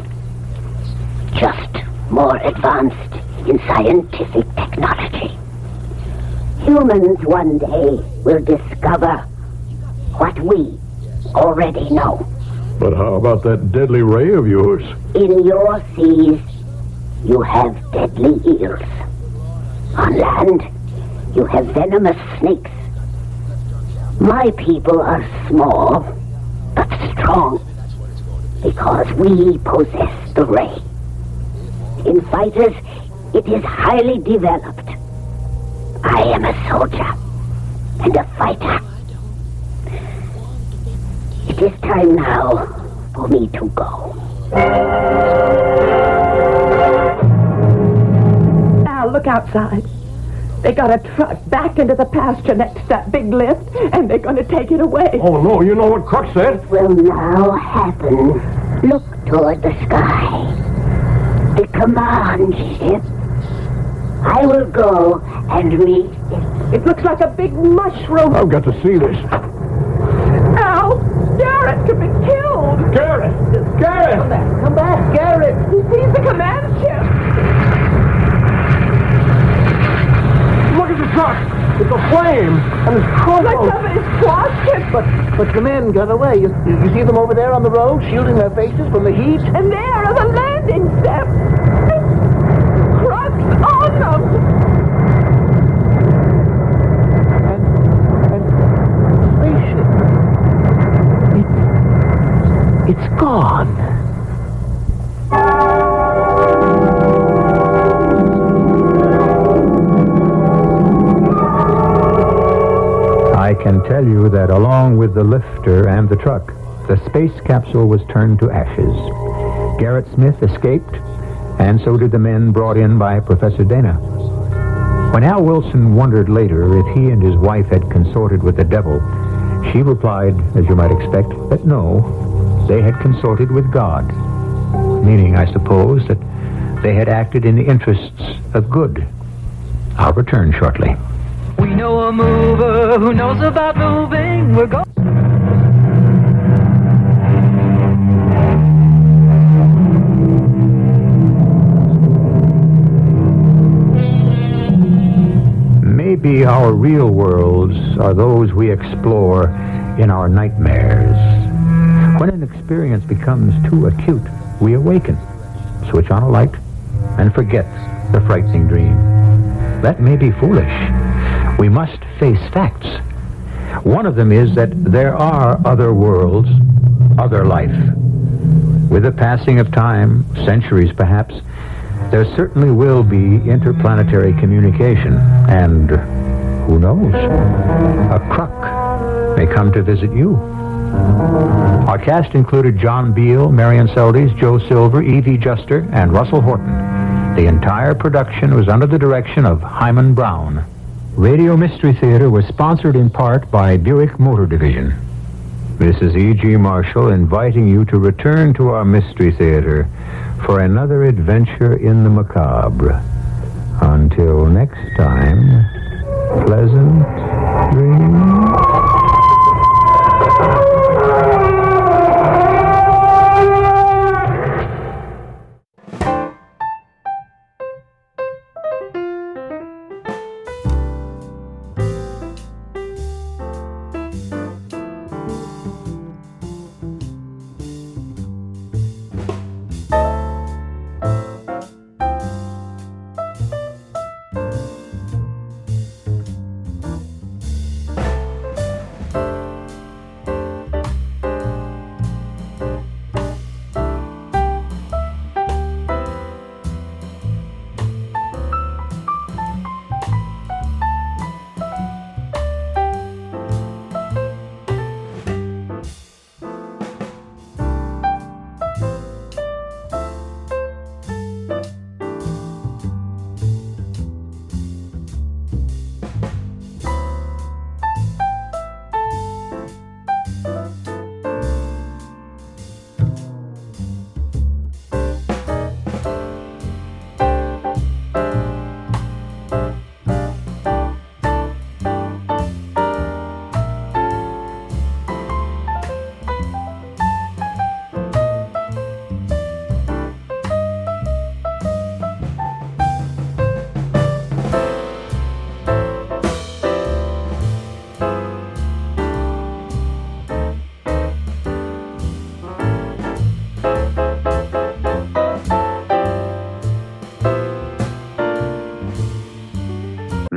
Just more advanced in scientific technology. Humans one day will discover what we already know. But how about that deadly ray of yours? In your seas, you have deadly eels. On land, you have venomous snakes. My people are small, but strong, because we possess the ray. In fighters, it is highly developed. I am a soldier and a fighter. It is time now for me to go. Al, look outside. They got a truck back into the pasture next to that big lift, and they're going to take it away. Oh, no, you know what Croc said? Will now happen. Look toward the sky. The command ship. I will go and meet it. It looks like a big mushroom. I've got to see this. Al, Garrett could be killed. Garrett! Garrett! Come back, Garrett. He sees the command ship. Look at the truck! It's a flame! And it's crawling! Like somebody's squashed it. But the men got away. You see them over there on the road, shielding their faces from the heat? And there are the landing steps. Crux on them. It's gone. I can tell you that along with the lifter and the truck, the space capsule was turned to ashes. Garrett Smith escaped, and so did the men brought in by Professor Dana. When Al Wilson wondered later if he and his wife had consorted with the devil, she replied, as you might expect, that no, they had consorted with God, meaning, I suppose, that they had acted in the interests of good. I'll return shortly. We know a mover who knows about moving. We're going. Maybe our real worlds are those we explore in our nightmares. When an experience becomes too acute, we awaken, switch on a light, and forget the frightening dream. That may be foolish. We must face facts. One of them is that there are other worlds, other life. With the passing of time, centuries perhaps, there certainly will be interplanetary communication, and who knows? A croc may come to visit you. Our cast included John Beal, Marion Seldes, Joe Silver, Evie Juster, and Russell Horton. The entire production was under the direction of Hyman Brown. Radio Mystery Theater was sponsored in part by Buick Motor Division. This is E.G. Marshall inviting you to return to our Mystery Theater for another adventure in the macabre. Until next time, pleasant dreams.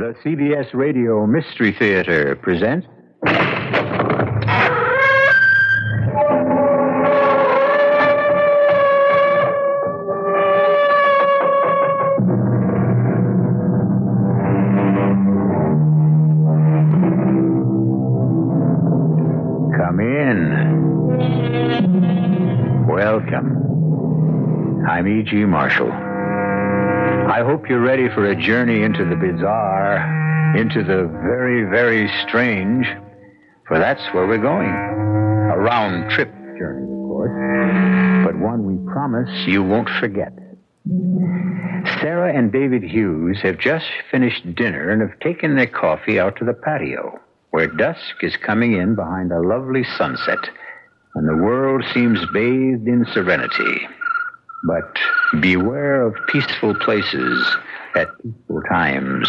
The CBS Radio Mystery Theater presents... Come in. Welcome. I'm E.G. Marshall. I hope you're ready for a journey into the bizarre, into the very, very strange, for that's where we're going. A round-trip journey, of course, but one we promise you won't forget. Sarah and David Hughes have just finished dinner and have taken their coffee out to the patio, where dusk is coming in behind a lovely sunset, and the world seems bathed in serenity. But beware of peaceful places at peaceful times.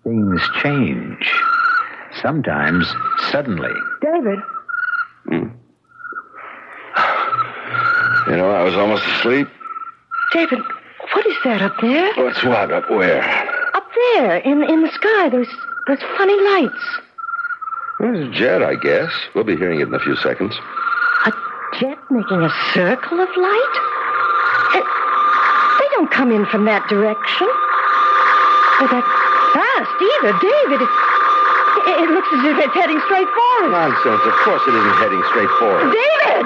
Things change. Sometimes suddenly. David. You know, I was almost asleep. David, what is that up there? What's what? Up where? Up there, in the sky. There's funny lights. Well, it's a jet, I guess. We'll be hearing it in a few seconds. A jet making a circle of light? They don't come in from that direction. Or that fast either, David. It looks as if it's heading straight for us. Nonsense. Of course it isn't heading straight for us. David!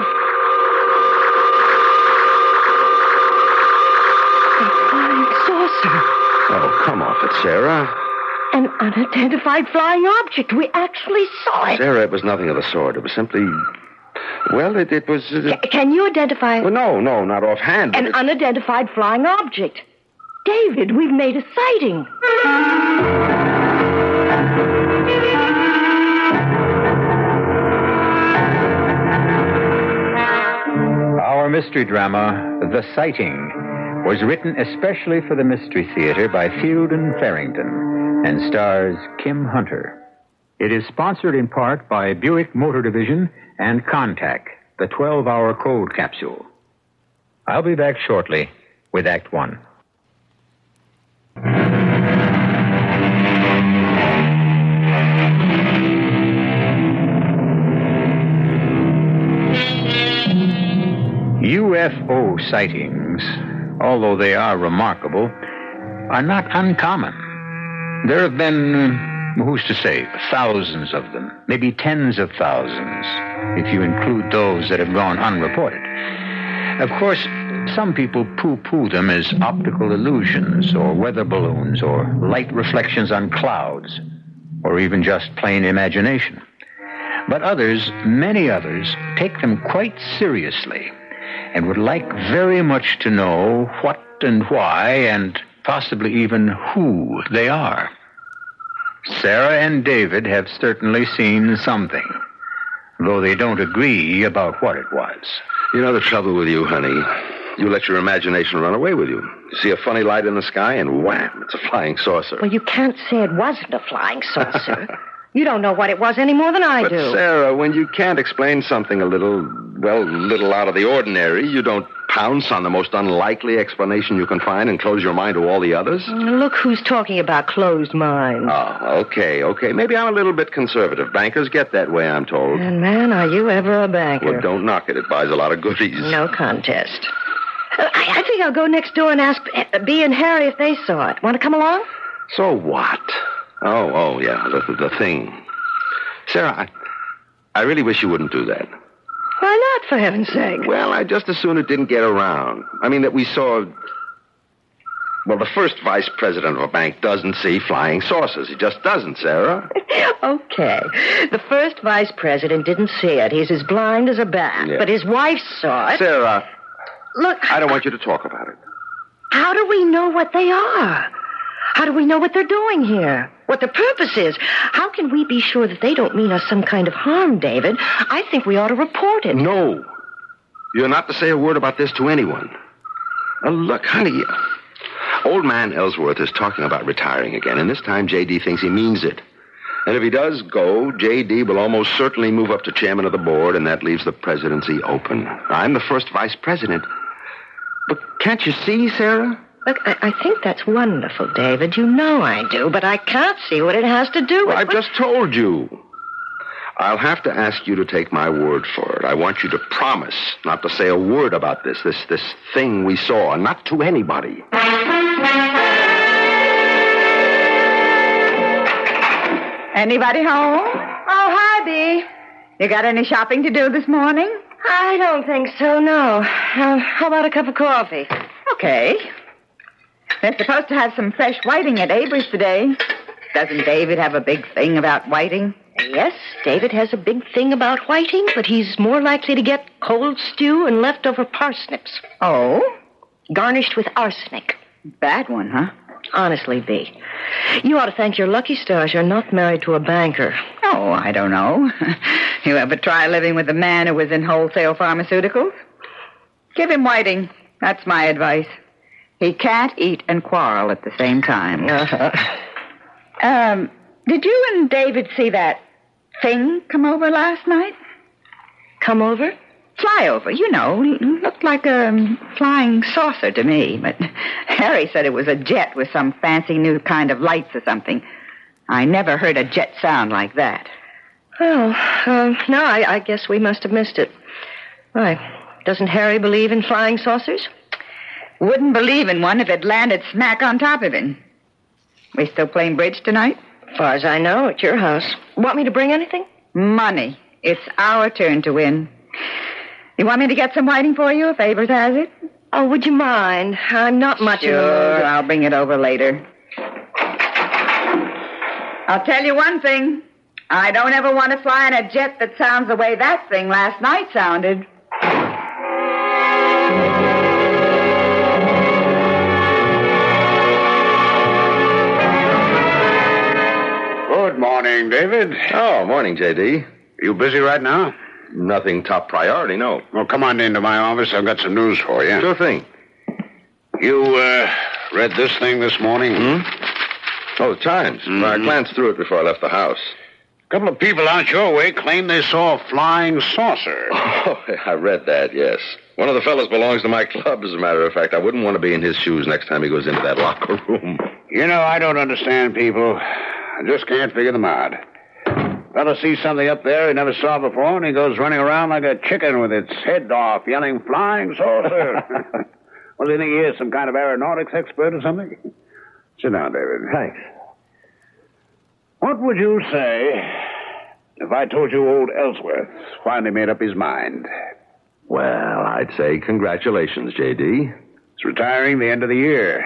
A flying saucer. Oh, come off it, Sarah. An unidentified flying object. We actually saw it. Sarah, it was nothing of the sort. It was simply... Well, it was... Can you identify... Well, no, not offhand. An unidentified flying object. David, we've made a sighting. Our mystery drama, The Sighting, was written especially for the Mystery Theater by Field and Farrington and stars Kim Hunter. It is sponsored in part by Buick Motor Division and Contact, the 12-hour cold capsule. I'll be back shortly with Act One. UFO sightings, although they are remarkable, are not uncommon. There have been, who's to say, thousands of them, maybe tens of thousands, if you include those that have gone unreported. Of course, some people poo-poo them as optical illusions or weather balloons or light reflections on clouds or even just plain imagination. But others, many others, take them quite seriously and would like very much to know what and why and possibly even who they are. Sarah and David have certainly seen something, though they don't agree about what it was. You know the trouble with you, honey. You let your imagination run away with you. You see a funny light in the sky, and wham, it's a flying saucer. Well, you can't say it wasn't a flying saucer. You don't know what it was any more than I do. But, Sarah, when you can't explain something a little out of the ordinary, you don't pounce on the most unlikely explanation you can find and close your mind to all the others? Look who's talking about closed minds. Oh, okay. Maybe I'm a little bit conservative. Bankers get that way, I'm told. And, man, are you ever a banker? Well, don't knock it. It buys a lot of goodies. No contest. I think I'll go next door and ask Bea and Harry if they saw it. Want to come along? So what? Oh, yeah, the thing. Sarah, I really wish you wouldn't do that. Why not, for heaven's sake? Well, I'd just as soon it didn't get around. I mean, that we saw... Well, the first vice president of a bank doesn't see flying saucers. He just doesn't, Sarah. Okay. The first vice president didn't see it. He's as blind as a bat. Yeah. But his wife saw it. Sarah. Look... I don't want you to talk about it. How do we know what they are? How do we know what they're doing here? What their purpose is? How can we be sure that they don't mean us some kind of harm, David? I think we ought to report it. No. You're not to say a word about this to anyone. Look, honey, old man Ellsworth is talking about retiring again, and this time J.D. thinks he means it. And if he does go, J.D. will almost certainly move up to chairman of the board, and that leaves the presidency open. I'm the first vice president. But can't you see, Sarah? Look, I think that's wonderful, David. You know I do, but I can't see what it has to do with... I've just told you. I'll have to ask you to take my word for it. I want you to promise not to say a word about this thing we saw, not to anybody. Anybody home? Oh, hi, Bee. You got any shopping to do this morning? I don't think so, no. How about a cup of coffee? Okay. They're supposed to have some fresh whiting at Avery's today. Doesn't David have a big thing about whiting? Yes, David has a big thing about whiting, but he's more likely to get cold stew and leftover parsnips. Oh? Garnished with arsenic. Bad one, huh? Honestly, Bee, you ought to thank your lucky stars you're not married to a banker. Oh, I don't know. You ever try living with a man who was in wholesale pharmaceuticals? Give him whiting. That's my advice. He can't eat and quarrel at the same time. Did you and David see that thing come over last night? Come over? Fly over, you know. Looked like a flying saucer to me, but Harry said it was a jet with some fancy new kind of lights or something. I never heard a jet sound like that. Oh, no, I guess we must have missed it. Why, doesn't Harry believe in flying saucers? Wouldn't believe in one if it landed smack on top of him. We still playing bridge tonight? As far as I know, at your house. Want me to bring anything? Money. It's our turn to win. You want me to get some whiting for you if Avers has it? Oh, would you mind? I'm not much in the mood. Sure, I'll bring it over later. I'll tell you one thing. I don't ever want to fly in a jet that sounds the way that thing last night sounded. Good morning, David. Oh, morning, J.D. You busy right now? Nothing top priority, no. Well, come on into my office. I've got some news for you. Sure thing. You, read this thing this morning? Oh, the Times. Mm-hmm. I glanced through it before I left the house. A couple of people out your way claim they saw a flying saucer. Oh, I read that, yes. One of the fellows belongs to my club, as a matter of fact. I wouldn't want to be in his shoes next time he goes into that locker room. You know, I don't understand people. I just can't figure them out. Fellow sees something up there he never saw before, and he goes running around like a chicken with its head off, yelling, "Flying saucer!" What do you think he is, some kind of aeronautics expert or something? Sit down, David. Thanks. What would you say if I told you old Ellsworth finally made up his mind? Well, I'd say congratulations, J.D. He's retiring the end of the year.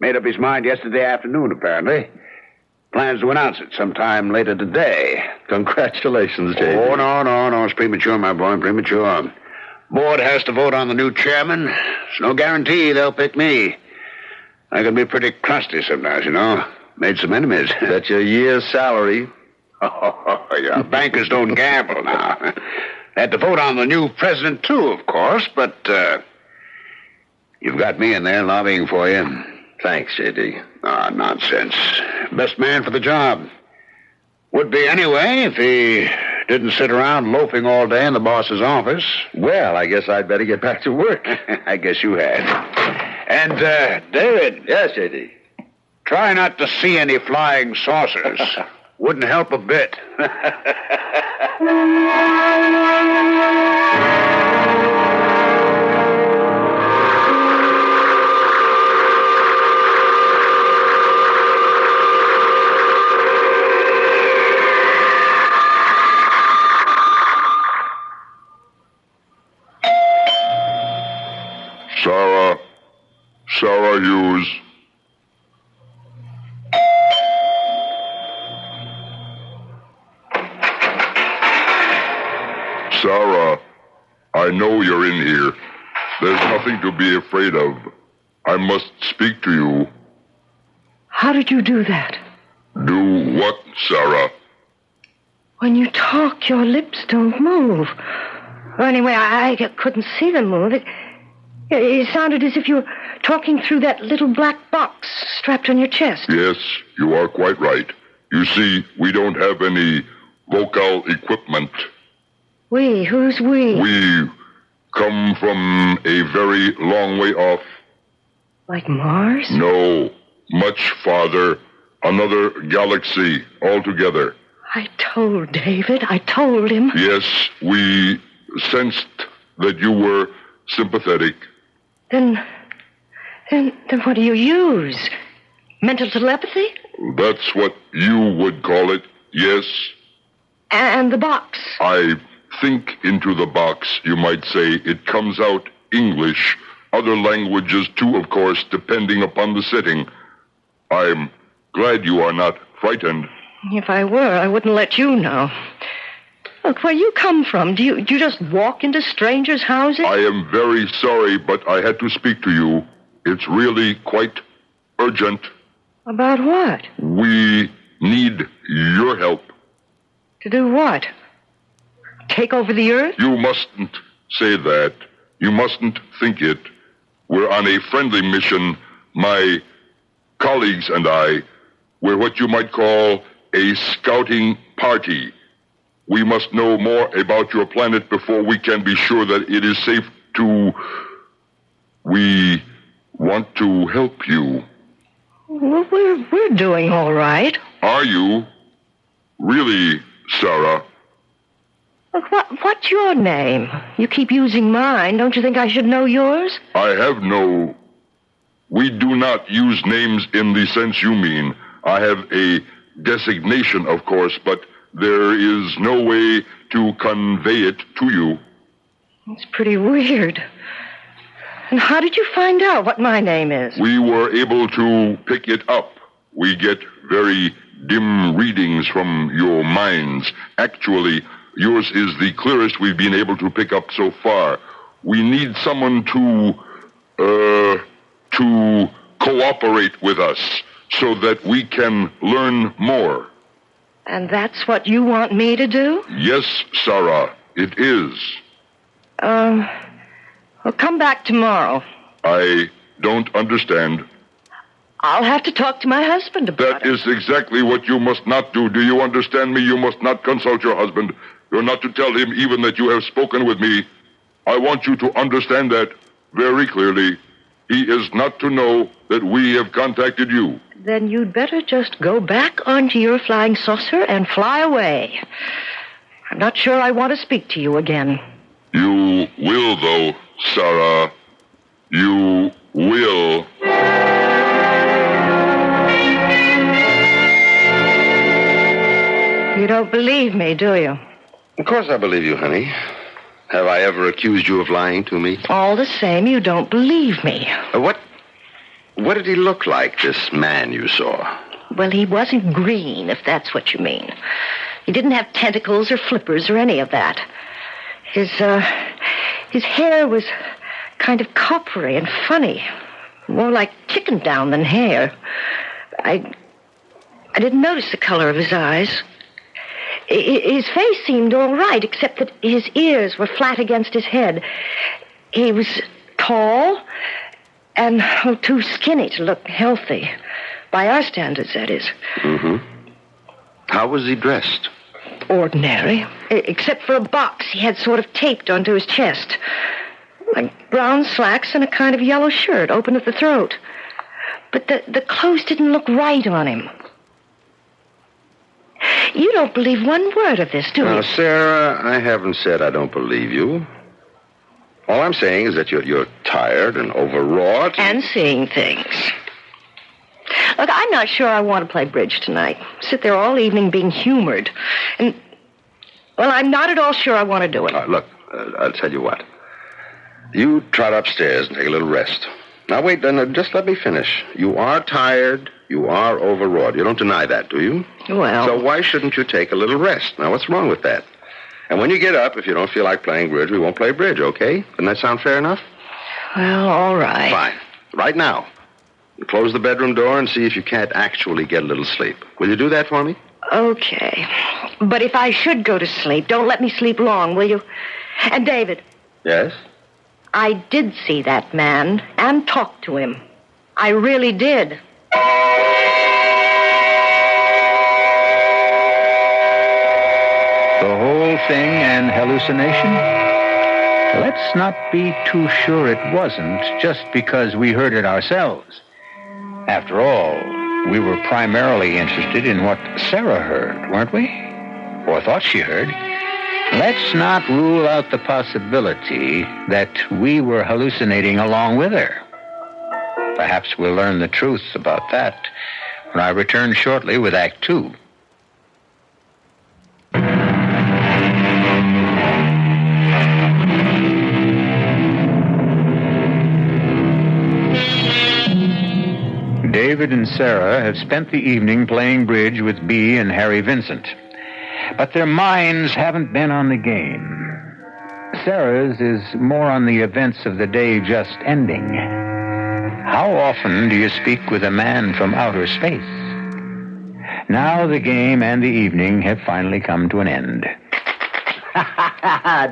Made up his mind yesterday afternoon, apparently. Plans to announce it sometime later today. Congratulations, J.D. Oh, no. It's premature, my boy, premature. Board has to vote on the new chairman. It's no guarantee they'll pick me. I can be pretty crusty sometimes, you know. Made some enemies. That's your year's salary. Oh, yeah. Bankers don't gamble now. Had to vote on the new president, too, of course, but you've got me in there lobbying for you. Thanks, J.D. Ah, nonsense. Best man for the job. Would be anyway if he didn't sit around loafing all day in the boss's office. Well, I guess I'd better get back to work. I guess you had. And, David. Yes, J.D. Try not to see any flying saucers. Wouldn't help a bit. Sarah Hughes. Sarah, I know you're in here. There's nothing to be afraid of. I must speak to you. How did you do that? Do what, Sarah? When you talk, your lips don't move. Well, anyway, I couldn't see them move. It sounded as if you were talking through that little black box strapped on your chest. Yes, you are quite right. You see, we don't have any vocal equipment. We? Who's we? We come from a very long way off. Like Mars? No, much farther. Another galaxy altogether. I told David. I told him. Yes, we sensed that you were sympathetic. Then what do you use? Mental telepathy? That's what you would call it, yes. And the box? I think into the box, you might say. It comes out English. Other languages, too, of course, depending upon the setting. I'm glad you are not frightened. If I were, I wouldn't let you know. Look, where you come from, do you just walk into strangers' houses? I am very sorry, but I had to speak to you. It's really quite urgent. About what? We need your help. To do what? Take over the Earth? You mustn't say that. You mustn't think it. We're on a friendly mission. My colleagues and I, we're what you might call a scouting party. We must know more about your planet before we can be sure that it is safe to... We want to help you. Well, we're doing all right. Are you? Really, Sarah? Look, what's your name? You keep using mine. Don't you think I should know yours? I have no... We do not use names in the sense you mean. I have a designation, of course, but there is no way to convey it to you. It's pretty weird. And how did you find out what my name is? We were able to pick it up. We get very dim readings from your minds. Actually, yours is the clearest we've been able to pick up so far. We need someone to cooperate with us so that we can learn more. And that's what you want me to do? Yes, Sarah, it is. Well, come back tomorrow. I don't understand. I'll have to talk to my husband about it. That is exactly what you must not do. Do you understand me? You must not consult your husband. You're not to tell him even that you have spoken with me. I want you to understand that very clearly. He is not to know that we have contacted you. Then you'd better just go back onto your flying saucer and fly away. I'm not sure I want to speak to you again. You will, though, Sarah. You will. You don't believe me, do you? Of course I believe you, honey. Have I ever accused you of lying to me? All the same, you don't believe me. What did he look like, this man you saw? Well, he wasn't green, if that's what you mean. He didn't have tentacles or flippers or any of that. His hair was kind of coppery and funny. More like chicken down than hair. I didn't notice the color of his eyes. His face seemed all right, except that his ears were flat against his head. He was tall and too skinny to look healthy. By our standards, that is. Mm-hmm. How was he dressed? Ordinary, except for a box he had sort of taped onto his chest. Like brown slacks and a kind of yellow shirt, open at the throat. But the clothes didn't look right on him. You don't believe one word of this, do you? Now, Sarah, I haven't said I don't believe you. All I'm saying is that you're tired and overwrought. And seeing things. Look, I'm not sure I want to play bridge tonight. Sit there all evening being humored. And, well, I'm not at all sure I want to do it. Look, I'll tell you what. You trot upstairs and take a little rest. Now, wait, then, just let me finish. You are tired. You are overwrought. You don't deny that, do you? Well... So why shouldn't you take a little rest? Now, what's wrong with that? And when you get up, if you don't feel like playing bridge, we won't play bridge, okay? Doesn't that sound fair enough? Well, all right. Fine. Right now. Close the bedroom door and see if you can't actually get a little sleep. Will you do that for me? Okay. But if I should go to sleep, don't let me sleep long, will you? And David. Yes? I did see that man and talk to him. I really did. The whole thing an hallucination? Let's not be too sure it wasn't just because we heard it ourselves. After all, we were primarily interested in what Sarah heard, weren't we? Or thought she heard. Let's not rule out the possibility that we were hallucinating along with her. Perhaps we'll learn the truth about that when I return shortly with Act 2. David and Sarah have spent the evening playing bridge with Bea and Harry Vincent. But their minds haven't been on the game. Sarah's is more on the events of the day just ending. How often do you speak with a man from outer space? Now the game and the evening have finally come to an end.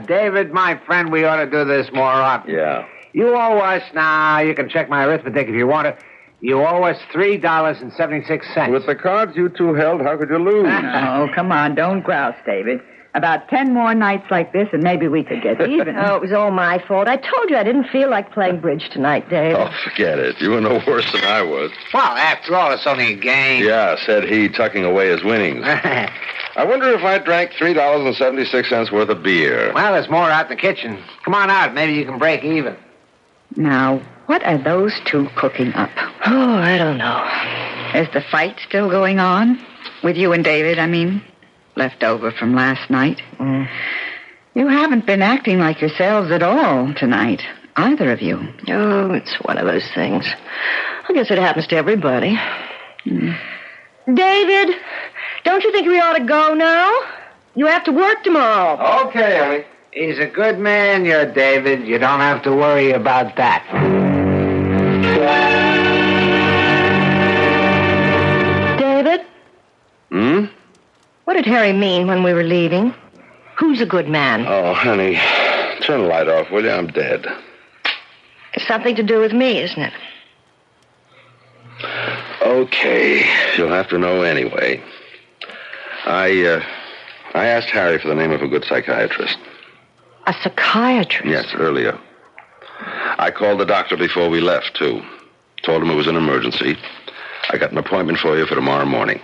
David, my friend, we ought to do this more often. Yeah. You owe us now. You can check my arithmetic if you want to. You owe us $3.76. With the cards you two held, how could you lose? Oh, come on. Don't grouse, David. About 10 more nights like this, and maybe we could get even. Oh, it was all my fault. I told you I didn't feel like playing bridge tonight, Dave. Oh, forget it. You were no worse than I was. Well, after all, it's only a game. Yeah, said he, tucking away his winnings. I wonder if I drank $3.76 worth of beer. Well, there's more out in the kitchen. Come on out. Maybe you can break even. Now, what are those two cooking up? Oh, I don't know. Is the fight still going on? With you and David, I mean? Left over from last night. You haven't been acting like yourselves at all tonight, either of you. Oh, it's one of those things. I guess it happens to everybody. David, don't you think we ought to go now? You have to work tomorrow. Okay, honey. He's a good man, you're David. You don't have to worry about that. David? What did Harry mean when we were leaving? Who's a good man? Oh, honey, turn the light off, will you? I'm dead. It's something to do with me, isn't it? Okay, you'll have to know anyway. I asked Harry for the name of a good psychiatrist. A psychiatrist? Yes, earlier. I called the doctor before we left, too. Told him it was an emergency. I got an appointment for you for tomorrow morning.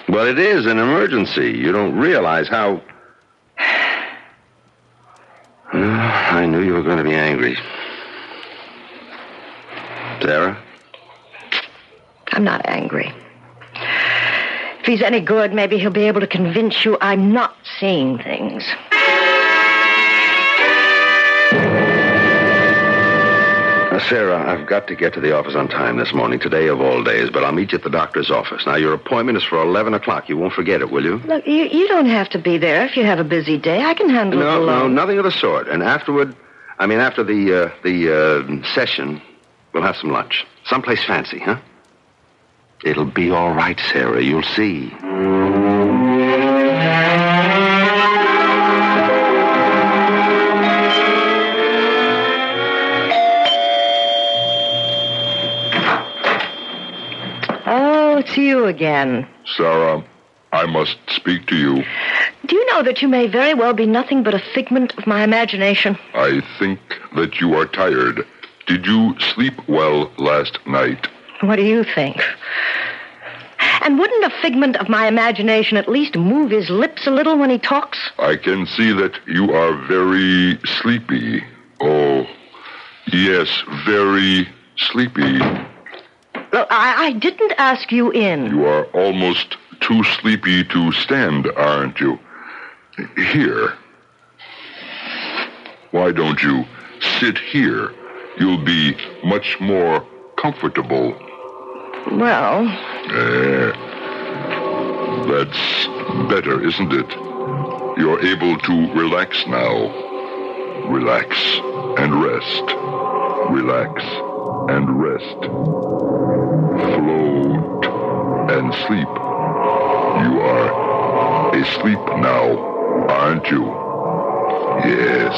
Well, it is an emergency. You don't realize how... I knew you were going to be angry. Sarah? I'm not angry. If he's any good, maybe he'll be able to convince you I'm not seeing things. Sarah, I've got to get to the office on time this morning, today of all days, but I'll meet you at the doctor's office. Now, your appointment is for 11 o'clock. You won't forget it, will you? Look, you don't have to be there if you have a busy day. I can handle it alone. No, nothing of the sort. And after the session, we'll have some lunch. Someplace fancy, huh? It'll be all right, Sarah. You'll see. Oh, it's you again. Sarah, I must speak to you. Do you know that you may very well be nothing but a figment of my imagination? I think that you are tired. Did you sleep well last night? What do you think? And wouldn't a figment of my imagination at least move his lips a little when he talks? I can see that you are very sleepy. Oh, yes, very sleepy. Look, I didn't ask you in. You are almost too sleepy to stand, aren't you? Here. Why don't you sit here? You'll be much more comfortable. Well... That's better, isn't it? You're able to relax now. Relax and rest. Relax and rest. Float and sleep. You are asleep now, aren't you? Yes.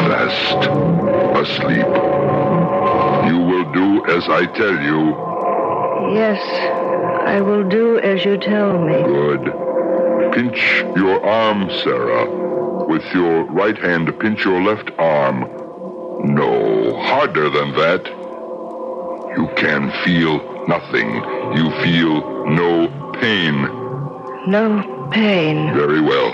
Fast asleep. You will do as I tell you. Yes, I will do as you tell me. Good. Pinch your arm, Sarah. With your right hand, pinch your left arm. No, harder than that. You can feel nothing. You feel no pain. No pain. Very well.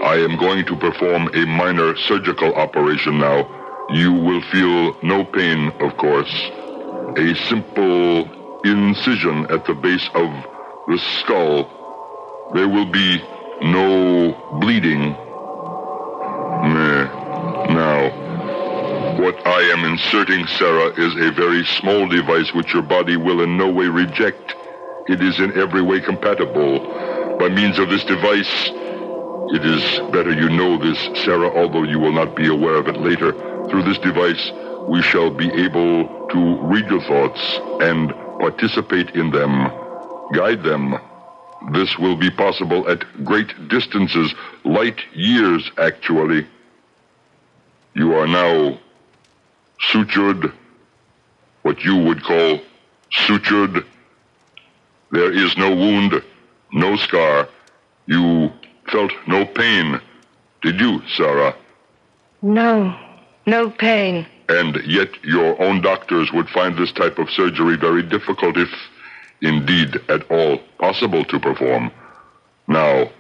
I am going to perform a minor surgical operation now. You will feel no pain, of course. A simple incision at the base of the skull. There will be no bleeding. Now, what I am inserting, Sarah, is a very small device which your body will in no way reject. It is in every way compatible. By means of this device, it is better you know this, Sarah, although you will not be aware of it later. Through this device, we shall be able to read your thoughts and participate in them, guide them. This will be possible at great distances, light years, actually. You are now sutured, what you would call sutured. There is no wound, no scar. You felt no pain, did you, Sarah? No pain. And yet your own doctors would find this type of surgery very difficult, if indeed at all possible to perform. Now,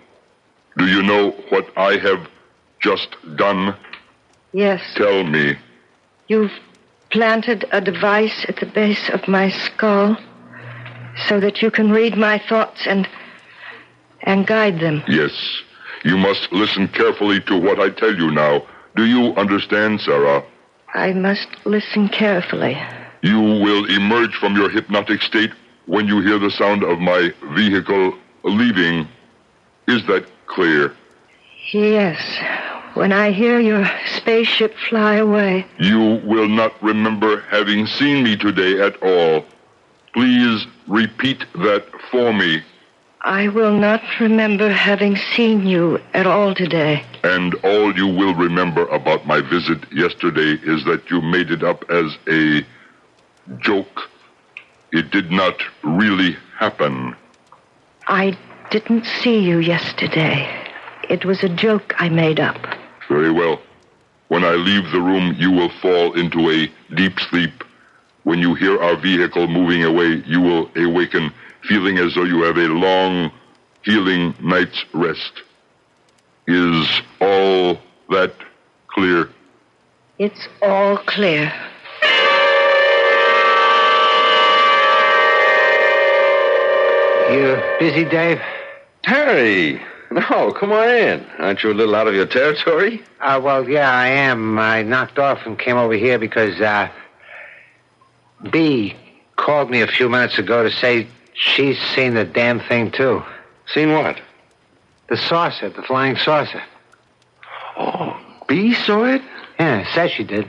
do you know what I have just done? Yes. Tell me. You've planted a device at the base of my skull so that you can read my thoughts and guide them. Yes. You must listen carefully to what I tell you now. Do you understand, Sarah? I must listen carefully. You will emerge from your hypnotic state when you hear the sound of my vehicle leaving. Is that clear? Yes. When I hear your spaceship fly away. You will not remember having seen me today at all. Please repeat that for me. I will not remember having seen you at all today. And all you will remember about my visit yesterday is that you made it up as a joke. It did not really happen. I didn't see you yesterday. It was a joke I made up. Very well. When I leave the room, you will fall into a deep sleep. When you hear our vehicle moving away, you will awaken feeling as though you have a long, healing night's rest. Is all that clear? It's all clear. You busy, Dave? Harry! No, come on in. Aren't you a little out of your territory? Well, yeah, I am. I knocked off and came over here because, Bea called me a few minutes ago to say she's seen the damn thing, too. Seen what? The saucer, the flying saucer. Oh, Bea saw it? Yeah, says she did.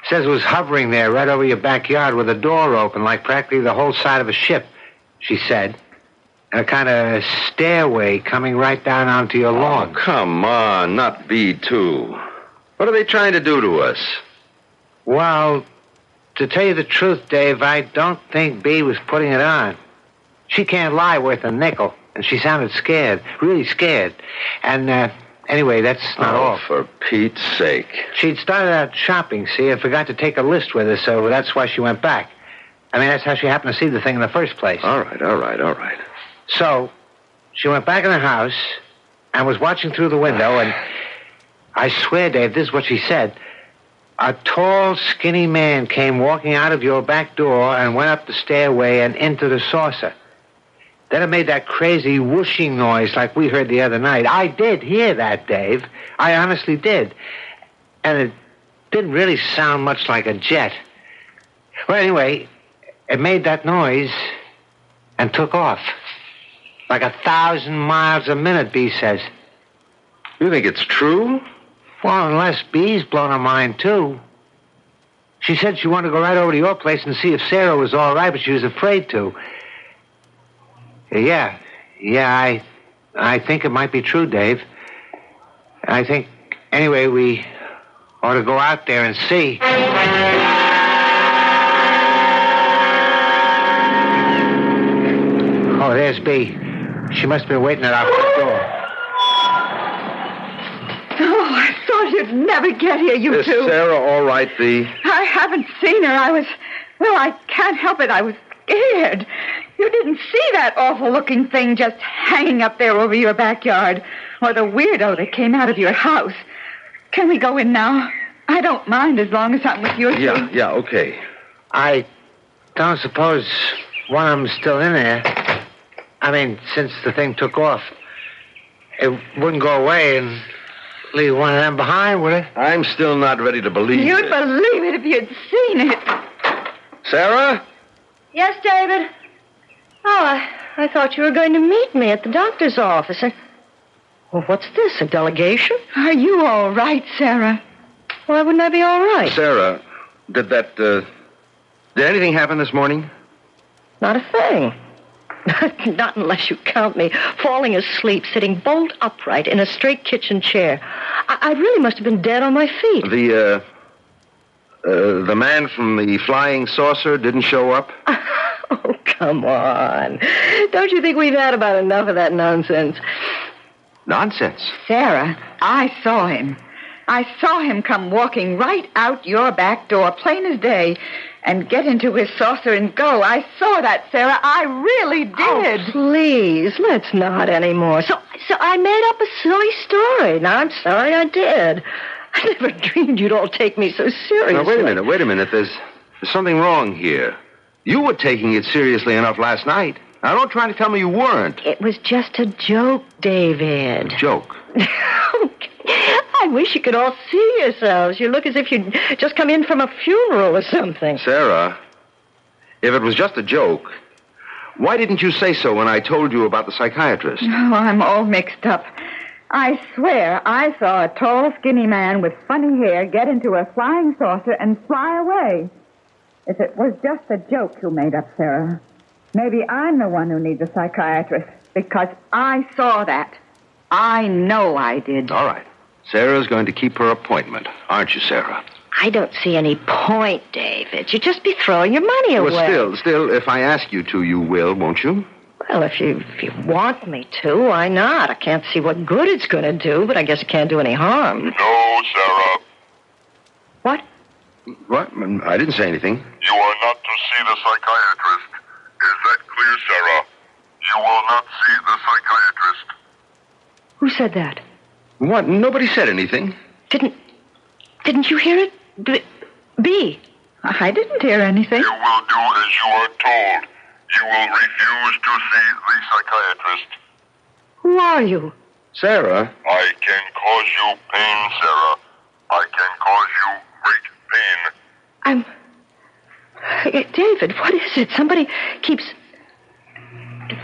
Says it was hovering there right over your backyard with a door open, like practically the whole side of a ship, she said. And a kind of stairway coming right down onto your lawn. Oh, come on, not Bea, too. What are they trying to do to us? Well, to tell you the truth, Dave, I don't think Bea was putting it on. She can't lie worth a nickel, and she sounded scared, really scared. And, anyway, that's not all. For Pete's sake. She'd started out shopping, see, and forgot to take a list with her, so that's why she went back. I mean, that's how she happened to see the thing in the first place. All right. So, she went back in the house and was watching through the window, and I swear, Dave, this is what she said. A tall, skinny man came walking out of your back door and went up the stairway and into the saucer. Then it made that crazy whooshing noise like we heard the other night. I did hear that, Dave. I honestly did. And it didn't really sound much like a jet. Well, anyway, it made that noise and took off. Like 1,000 miles a minute, Bea says. You think it's true? Well, unless Bea's blown her mind, too. She said she wanted to go right over to your place and see if Sarah was all right, but she was afraid to. Yeah, I think it might be true, Dave. I think, anyway, we ought to go out there and see. Oh, there's Bea. She must have been waiting at our front door. thought you'd never get here, you Is two. Sarah all right, Bee? I haven't seen her. I can't help it. I was scared. You didn't see that awful-looking thing just hanging up there over your backyard, or the weirdo that came out of your house. Can we go in now? I don't mind as long as I'm with you two. Yeah, okay. I don't suppose one of them's still in there. I mean, since the thing took off, it wouldn't go away and leave one of them behind, would it? I'm still not ready to believe You'd it. believe it if you'd seen it. Sarah? Yes, David? Oh, I thought you were going to meet me at the doctor's office. Well, what's this, a delegation? Are you all right, Sarah? Why wouldn't I be all right? Sarah, did anything happen this morning? Not a thing. Not unless you count me falling asleep, sitting bolt upright in a straight kitchen chair. I really must have been dead on my feet. The man from the flying saucer didn't show up? Oh, come on. Don't you think we've had about enough of that nonsense? Nonsense. Sarah, I saw him. I saw him come walking right out your back door, plain as day, and get into his saucer and go. I saw that, Sarah. I really did. Oh, please, let's not anymore. So I made up a silly story. Now, I'm sorry I did. I never dreamed you'd all take me so seriously. Now, wait a minute. There's something wrong here. You were taking it seriously enough last night. Now, don't try to tell me you weren't. It was just a joke, David. Joke? I wish you could all see yourselves. You look as if you'd just come in from a funeral or something. Sarah, if it was just a joke, why didn't you say so when I told you about the psychiatrist? Oh, I'm all mixed up. I swear I saw a tall, skinny man with funny hair get into a flying saucer and fly away. If it was just a joke you made up, Sarah, maybe I'm the one who needs a psychiatrist, because I saw that. I know I did. All right. Sarah's going to keep her appointment, aren't you, Sarah? I don't see any point, David. You'd just be throwing your money away. Well, still, if I ask you to, you will, won't you? Well, if you want me to, why not? I can't see what good it's going to do, but I guess it can't do any harm. No, Sarah. What? What? I didn't say anything. You are not to see the psychiatrist. Is that clear, Sarah? You will not see the psychiatrist. Who said that? What? Nobody said anything. Didn't you hear it? B. I didn't hear anything. You will do as you are told. You will refuse to see the psychiatrist. Who are you? Sarah? I can cause you pain, Sarah. I can cause you great pain. David, what is it? Somebody keeps...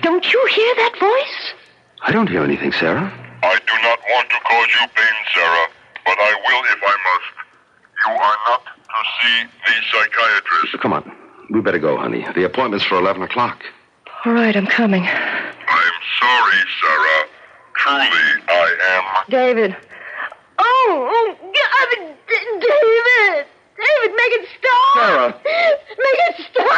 Don't you hear that voice? I don't hear anything, Sarah. I do not want to cause you pain, Sarah, but I will if I must. You are not to see the psychiatrist. Come on. We better go, honey. The appointment's for 11 o'clock. All right, I'm coming. I'm sorry, Sarah. Truly, I am. David. Oh, David! David, make it stop! Sarah. Make it stop!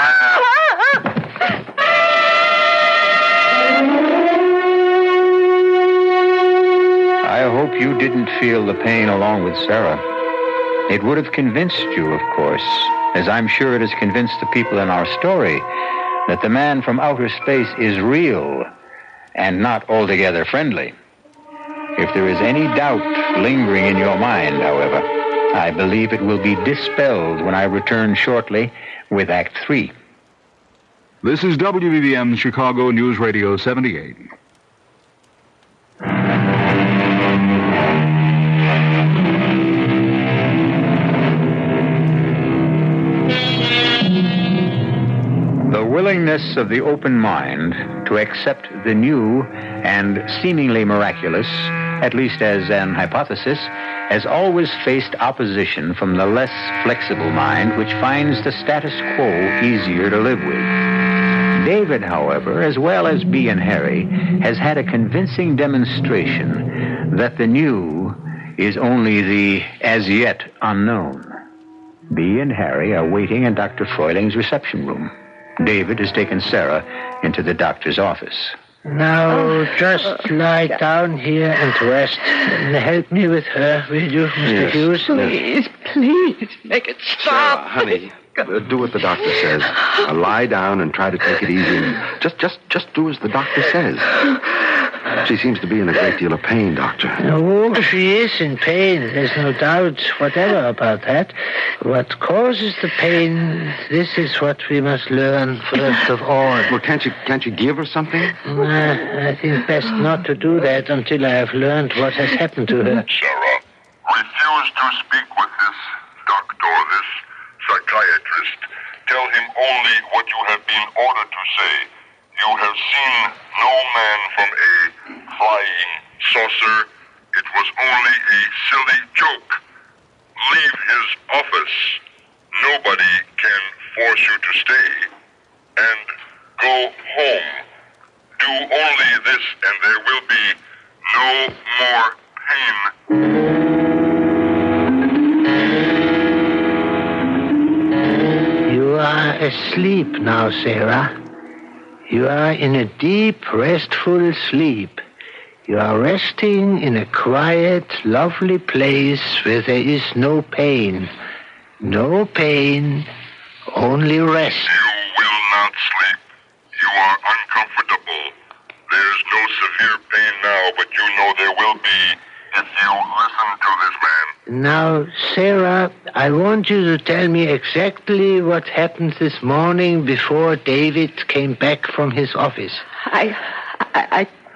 I hope you didn't feel the pain along with Sarah. It would have convinced you, of course, as I'm sure it has convinced the people in our story, that the man from outer space is real and not altogether friendly. If there is any doubt lingering in your mind, however, I believe it will be dispelled when I return shortly with Act 3. This is WBBM Chicago News Radio 78. The willingness of the open mind to accept the new and seemingly miraculous, at least as an hypothesis, has always faced opposition from the less flexible mind, which finds the status quo easier to live with. David, however, as well as Bee and Harry, has had a convincing demonstration that the new is only the as yet unknown. Bee and Harry are waiting in Dr. Freuling's reception room. David has taken Sarah into the doctor's office. Now, just lie down here and rest. And help me with her, will you, Mr. Hughes? Please, make it stop. Sarah, honey, do what the doctor says. Lie down and try to take it easy. And just do as the doctor says. She seems to be in a great deal of pain, Doctor. Oh, she is in pain. There's no doubt whatever about that. What causes the pain, this is what we must learn first of all. Well, can't you give her something? I think best not to do that until I have learned what has happened to her. Sarah, refuse to speak with this doctor, this psychiatrist. Tell him only what you have been ordered to say. You have seen no man from a flying saucer. It was only a silly joke. Leave his office. Nobody can force you to stay. And go home. Do only this and there will be no more pain. You are asleep now, Sarah. You are in a deep, restful sleep. You are resting in a quiet, lovely place where there is no pain. No pain, only rest. You will not sleep. You are uncomfortable. There's no severe pain now, but you know there will be if you listen to this man. Now, Sarah, I want you to tell me exactly what happened this morning before David came back from his office. I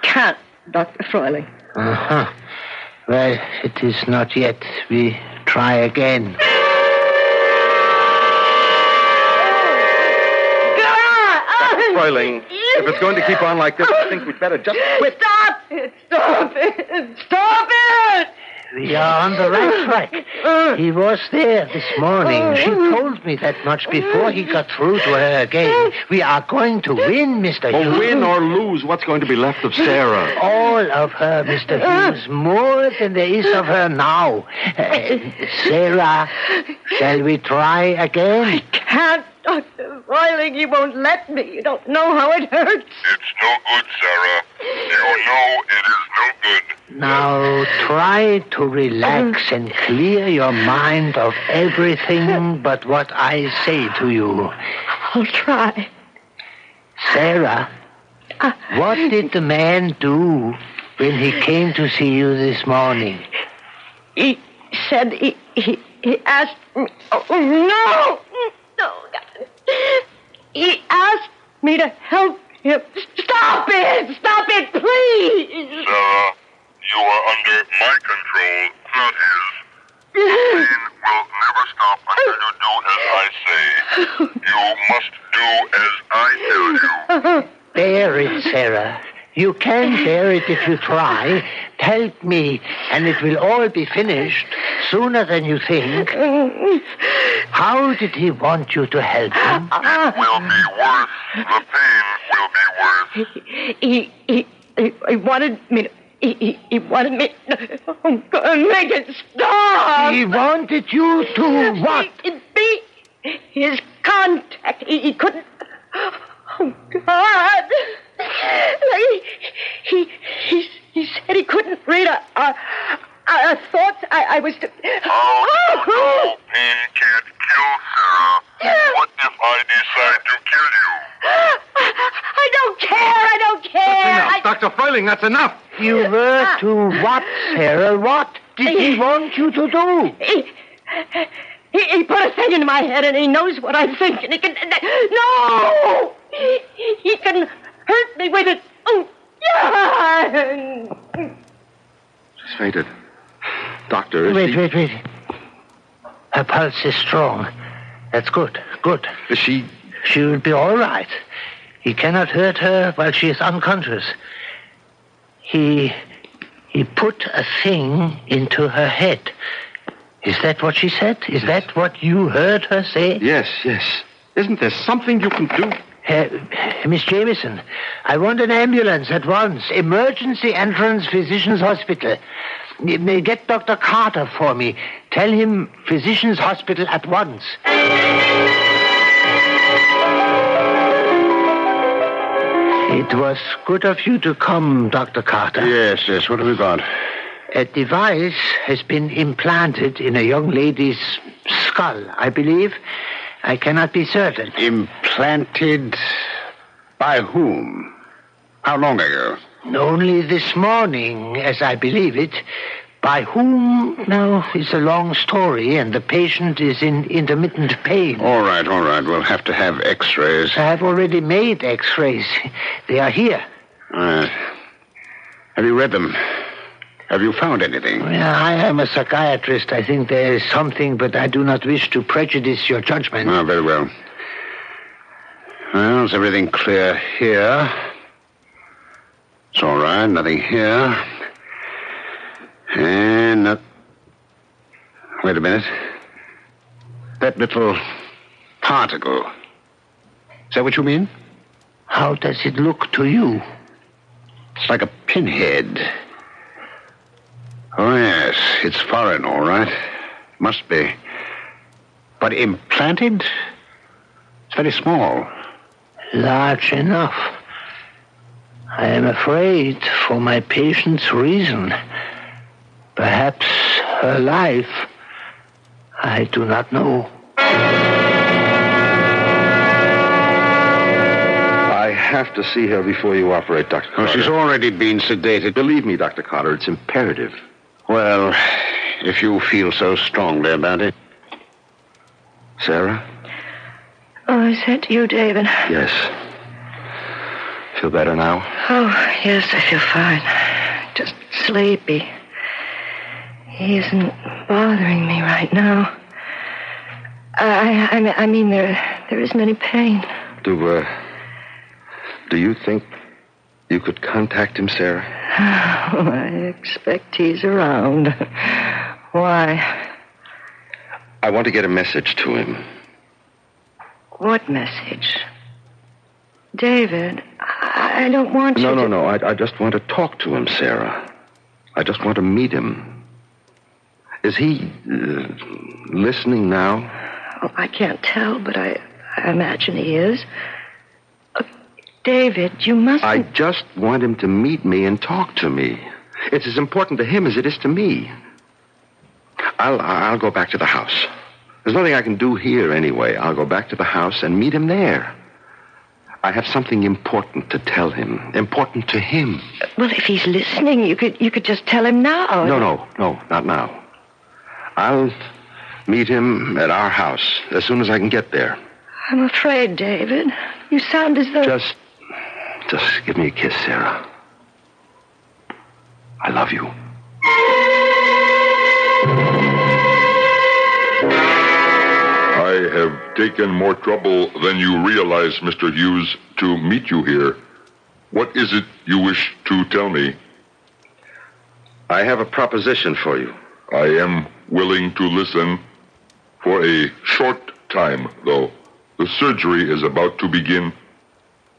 can't, Dr. Froiling. Uh-huh. Well, it is not yet. We try again. Froiling, if it's going to keep on like this, I think we'd better just quit. Stop it! Stop it! Stop it! We are on the right track. He was there this morning. She told me that much before he got through to her again. We are going to win, Mr. Hughes. Well, win or lose, what's going to be left of Sarah? All of her, Mr. Hughes. More than there is of her now. Sarah, shall we try again? I can't, Dr. Roiling. You won't let me. You don't know how it hurts. It's no good, Sarah. You know it is no good. Now, try to relax and clear your mind of everything but what I say to you. I'll try. Sarah, what did the man do when he came to see you this morning? He said he asked me... Oh, no! No, God. He asked me to help him. Stop it! Stop it, please! Sarah, you are under my control, not his. The pain will never stop until you do as I say. You must do as I tell you. Bear it, Sarah. You can bear it if you try. Help me, and it will all be finished sooner than you think. How did he want you to help him? It will be worse. The pain will be worse. He wanted me to... He wanted me to make it stop. He wanted you to what? Be his contact. He couldn't... Oh, God. He said he couldn't read our thoughts. I was to... Oh, no. Pain can't kill, Sarah. What if I decide to kill you? I don't care. That's enough. Dr. Froiling, that's enough. You were to what, Sarah? What did he want you to do? He put a thing in my head, and he knows what I think, and he can... No! He can hurt me with it. Oh, yeah! She's fainted. Doctor, is Wait. Her pulse is strong. That's good. Is she... She will be all right. He cannot hurt her while she is unconscious. He put a thing into her head. Is that what she said? Is that what you heard her say? Yes. Isn't there something you can do? Miss Jameson, I want an ambulance at once. Emergency entrance, Physicians' Hospital. Get Dr. Carter for me. Tell him Physicians' Hospital at once. It was good of you to come, Dr. Carter. Yes, what have we got? A device has been implanted in a young lady's skull, I believe. I cannot be certain. Implanted by whom? How long ago? Only this morning, as I believe it. By whom? Now, it's a long story, and the patient is in intermittent pain. All right. We'll have to have x-rays. I have already made x-rays. They are here. All right. Have you read them? Have you found anything? Well, I am a psychiatrist. I think there is something, but I do not wish to prejudice your judgment. Oh, very well. Well, is everything clear here? It's all right. Nothing here. And wait a minute. That little particle. Is that what you mean? How does it look to you? It's like a pinhead. Oh, yes. It's foreign, all right. Must be. But implanted? It's very small. Large enough. I am afraid for my patient's reason. Perhaps her life. I do not know. I have to see her before you operate, Dr. Carter. Oh, she's already been sedated. Believe me, Dr. Carter, it's imperative. Well, if you feel so strongly about it. Sarah? Oh, is that you, David? Yes. Feel better now? Oh, yes, I feel fine. Just sleepy. He isn't bothering me right now. I mean, there isn't any pain. Do you think you could contact him, Sarah? Oh, I expect he's around. Why? I want to get a message to him. What message? David, I don't want you to... No. I just want to talk to him, Sarah. I just want to meet him. Is he listening now? Oh, I can't tell, but I imagine he is. David, you must... I just want him to meet me and talk to me. It's as important to him as it is to me. I'll go back to the house. There's nothing I can do here anyway. I'll go back to the house and meet him there. I have something important to tell him. Important to him. Well, if he's listening, you could just tell him now. No, not now. I'll meet him at our house as soon as I can get there. I'm afraid, David. You sound as though... Just give me a kiss, Sarah. I love you. I have taken more trouble than you realize, Mr. Hughes, to meet you here. What is it you wish to tell me? I have a proposition for you. I am willing to listen. For a short time, though. The surgery is about to begin.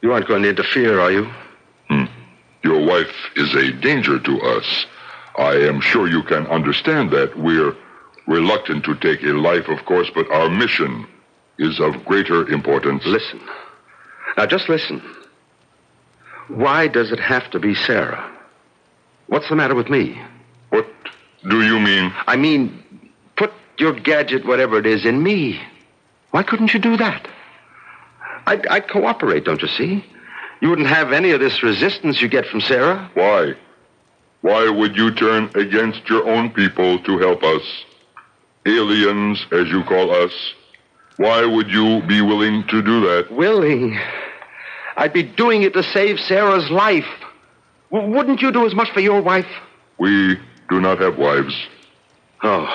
You aren't going to interfere, are you? Your wife is a danger to us. I am sure you can understand that. We're reluctant to take a life, of course, but our mission is of greater importance. Listen. Now, just listen. Why does it have to be Sarah? What's the matter with me? What do you mean? I mean, put your gadget, whatever it is, in me. Why couldn't you do that? I'd cooperate, don't you see? You wouldn't have any of this resistance you get from Sarah. Why? Why would you turn against your own people to help us? Aliens, as you call us. Why would you be willing to do that? Willing? I'd be doing it to save Sarah's life. Wouldn't you do as much for your wife? We do not have wives. Oh.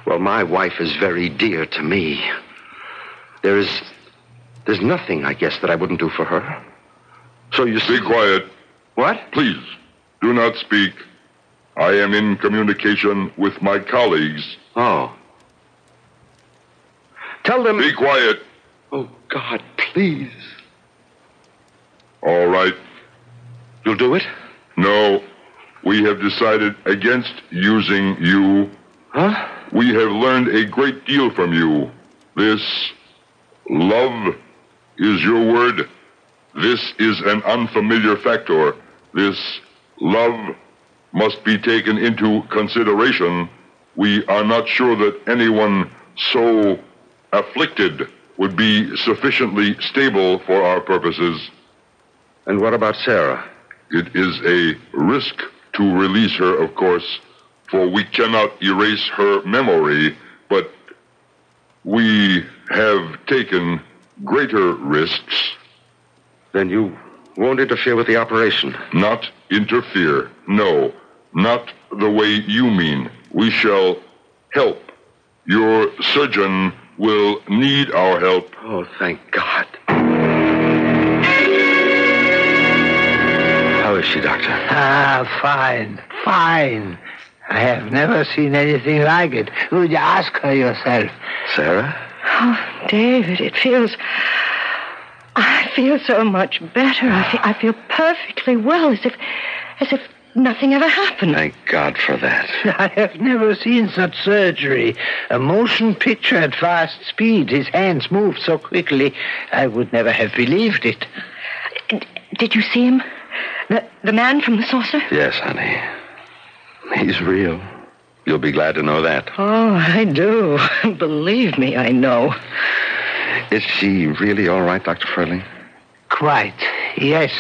Well, my wife is very dear to me. There's nothing, I guess, that I wouldn't do for her. So you see... Be quiet. What? Please, do not speak. I am in communication with my colleagues. Oh. Tell them... Be quiet. Oh, God, please. All right. You'll do it? No. We have decided against using you. Huh? We have learned a great deal from you. This love is your word. this is an unfamiliar factor. This love must be taken into consideration. We are not sure that anyone so afflicted would be sufficiently stable for our purposes. And what about Sarah? It is a risk to release her, of course, for we cannot erase her memory, but we have taken greater risks. Then you won't interfere with the operation? Not interfere, no. Not the way you mean. We shall help. Your surgeon will need our help. Oh, thank God. How is she, Doctor? Fine. I have never seen anything like it. Would you ask her yourself? Sarah? Oh, David, I feel so much better. I feel perfectly well, as if nothing ever happened. Thank God for that. I have never seen such surgery. A motion picture at fast speed. His hands moved so quickly, I would never have believed it. Did you see him? The man from the saucer? Yes, honey. He's real. You'll be glad to know that. Oh, I do. Believe me, I know. Is she really all right, Dr. Furling? Quite, yes.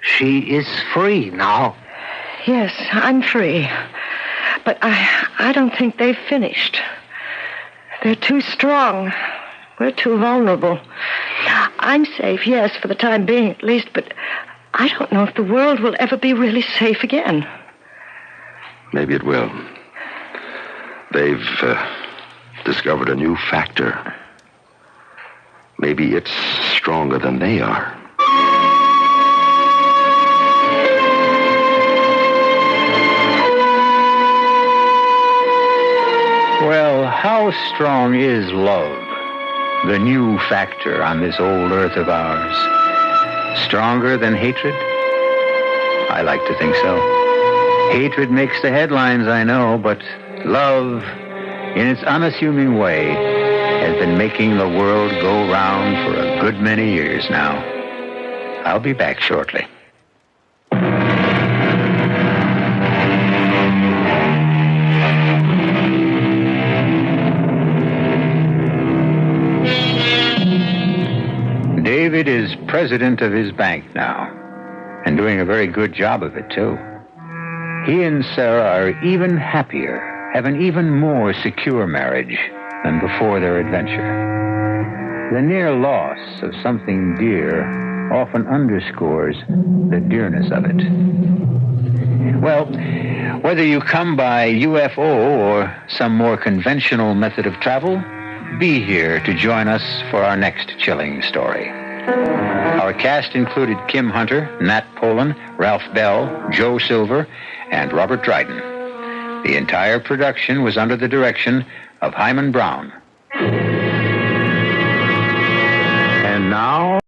She is free now. Yes, I'm free. But I don't think they've finished. They're too strong. We're too vulnerable. I'm safe, yes, for the time being at least, but I don't know if the world will ever be really safe again. Maybe it will. They've discovered a new factor. Maybe it's stronger than they are. Well, how strong is love? The new factor on this old earth of ours. Stronger than hatred? I like to think so. Hatred makes the headlines, I know, but love, in its unassuming way, has been making the world go round for a good many years now. I'll be back shortly. David is president of his bank now, and doing a very good job of it, too. He and Sarah are even happier, have an even more secure marriage than before their adventure. The near loss of something dear often underscores the dearness of it. Well, whether you come by UFO or some more conventional method of travel, be here to join us for our next chilling story. Our cast included Kim Hunter, Nat Polan, Ralph Bell, Joe Silver, and Robert Dryden. The entire production was under the direction of Hyman Brown. And now...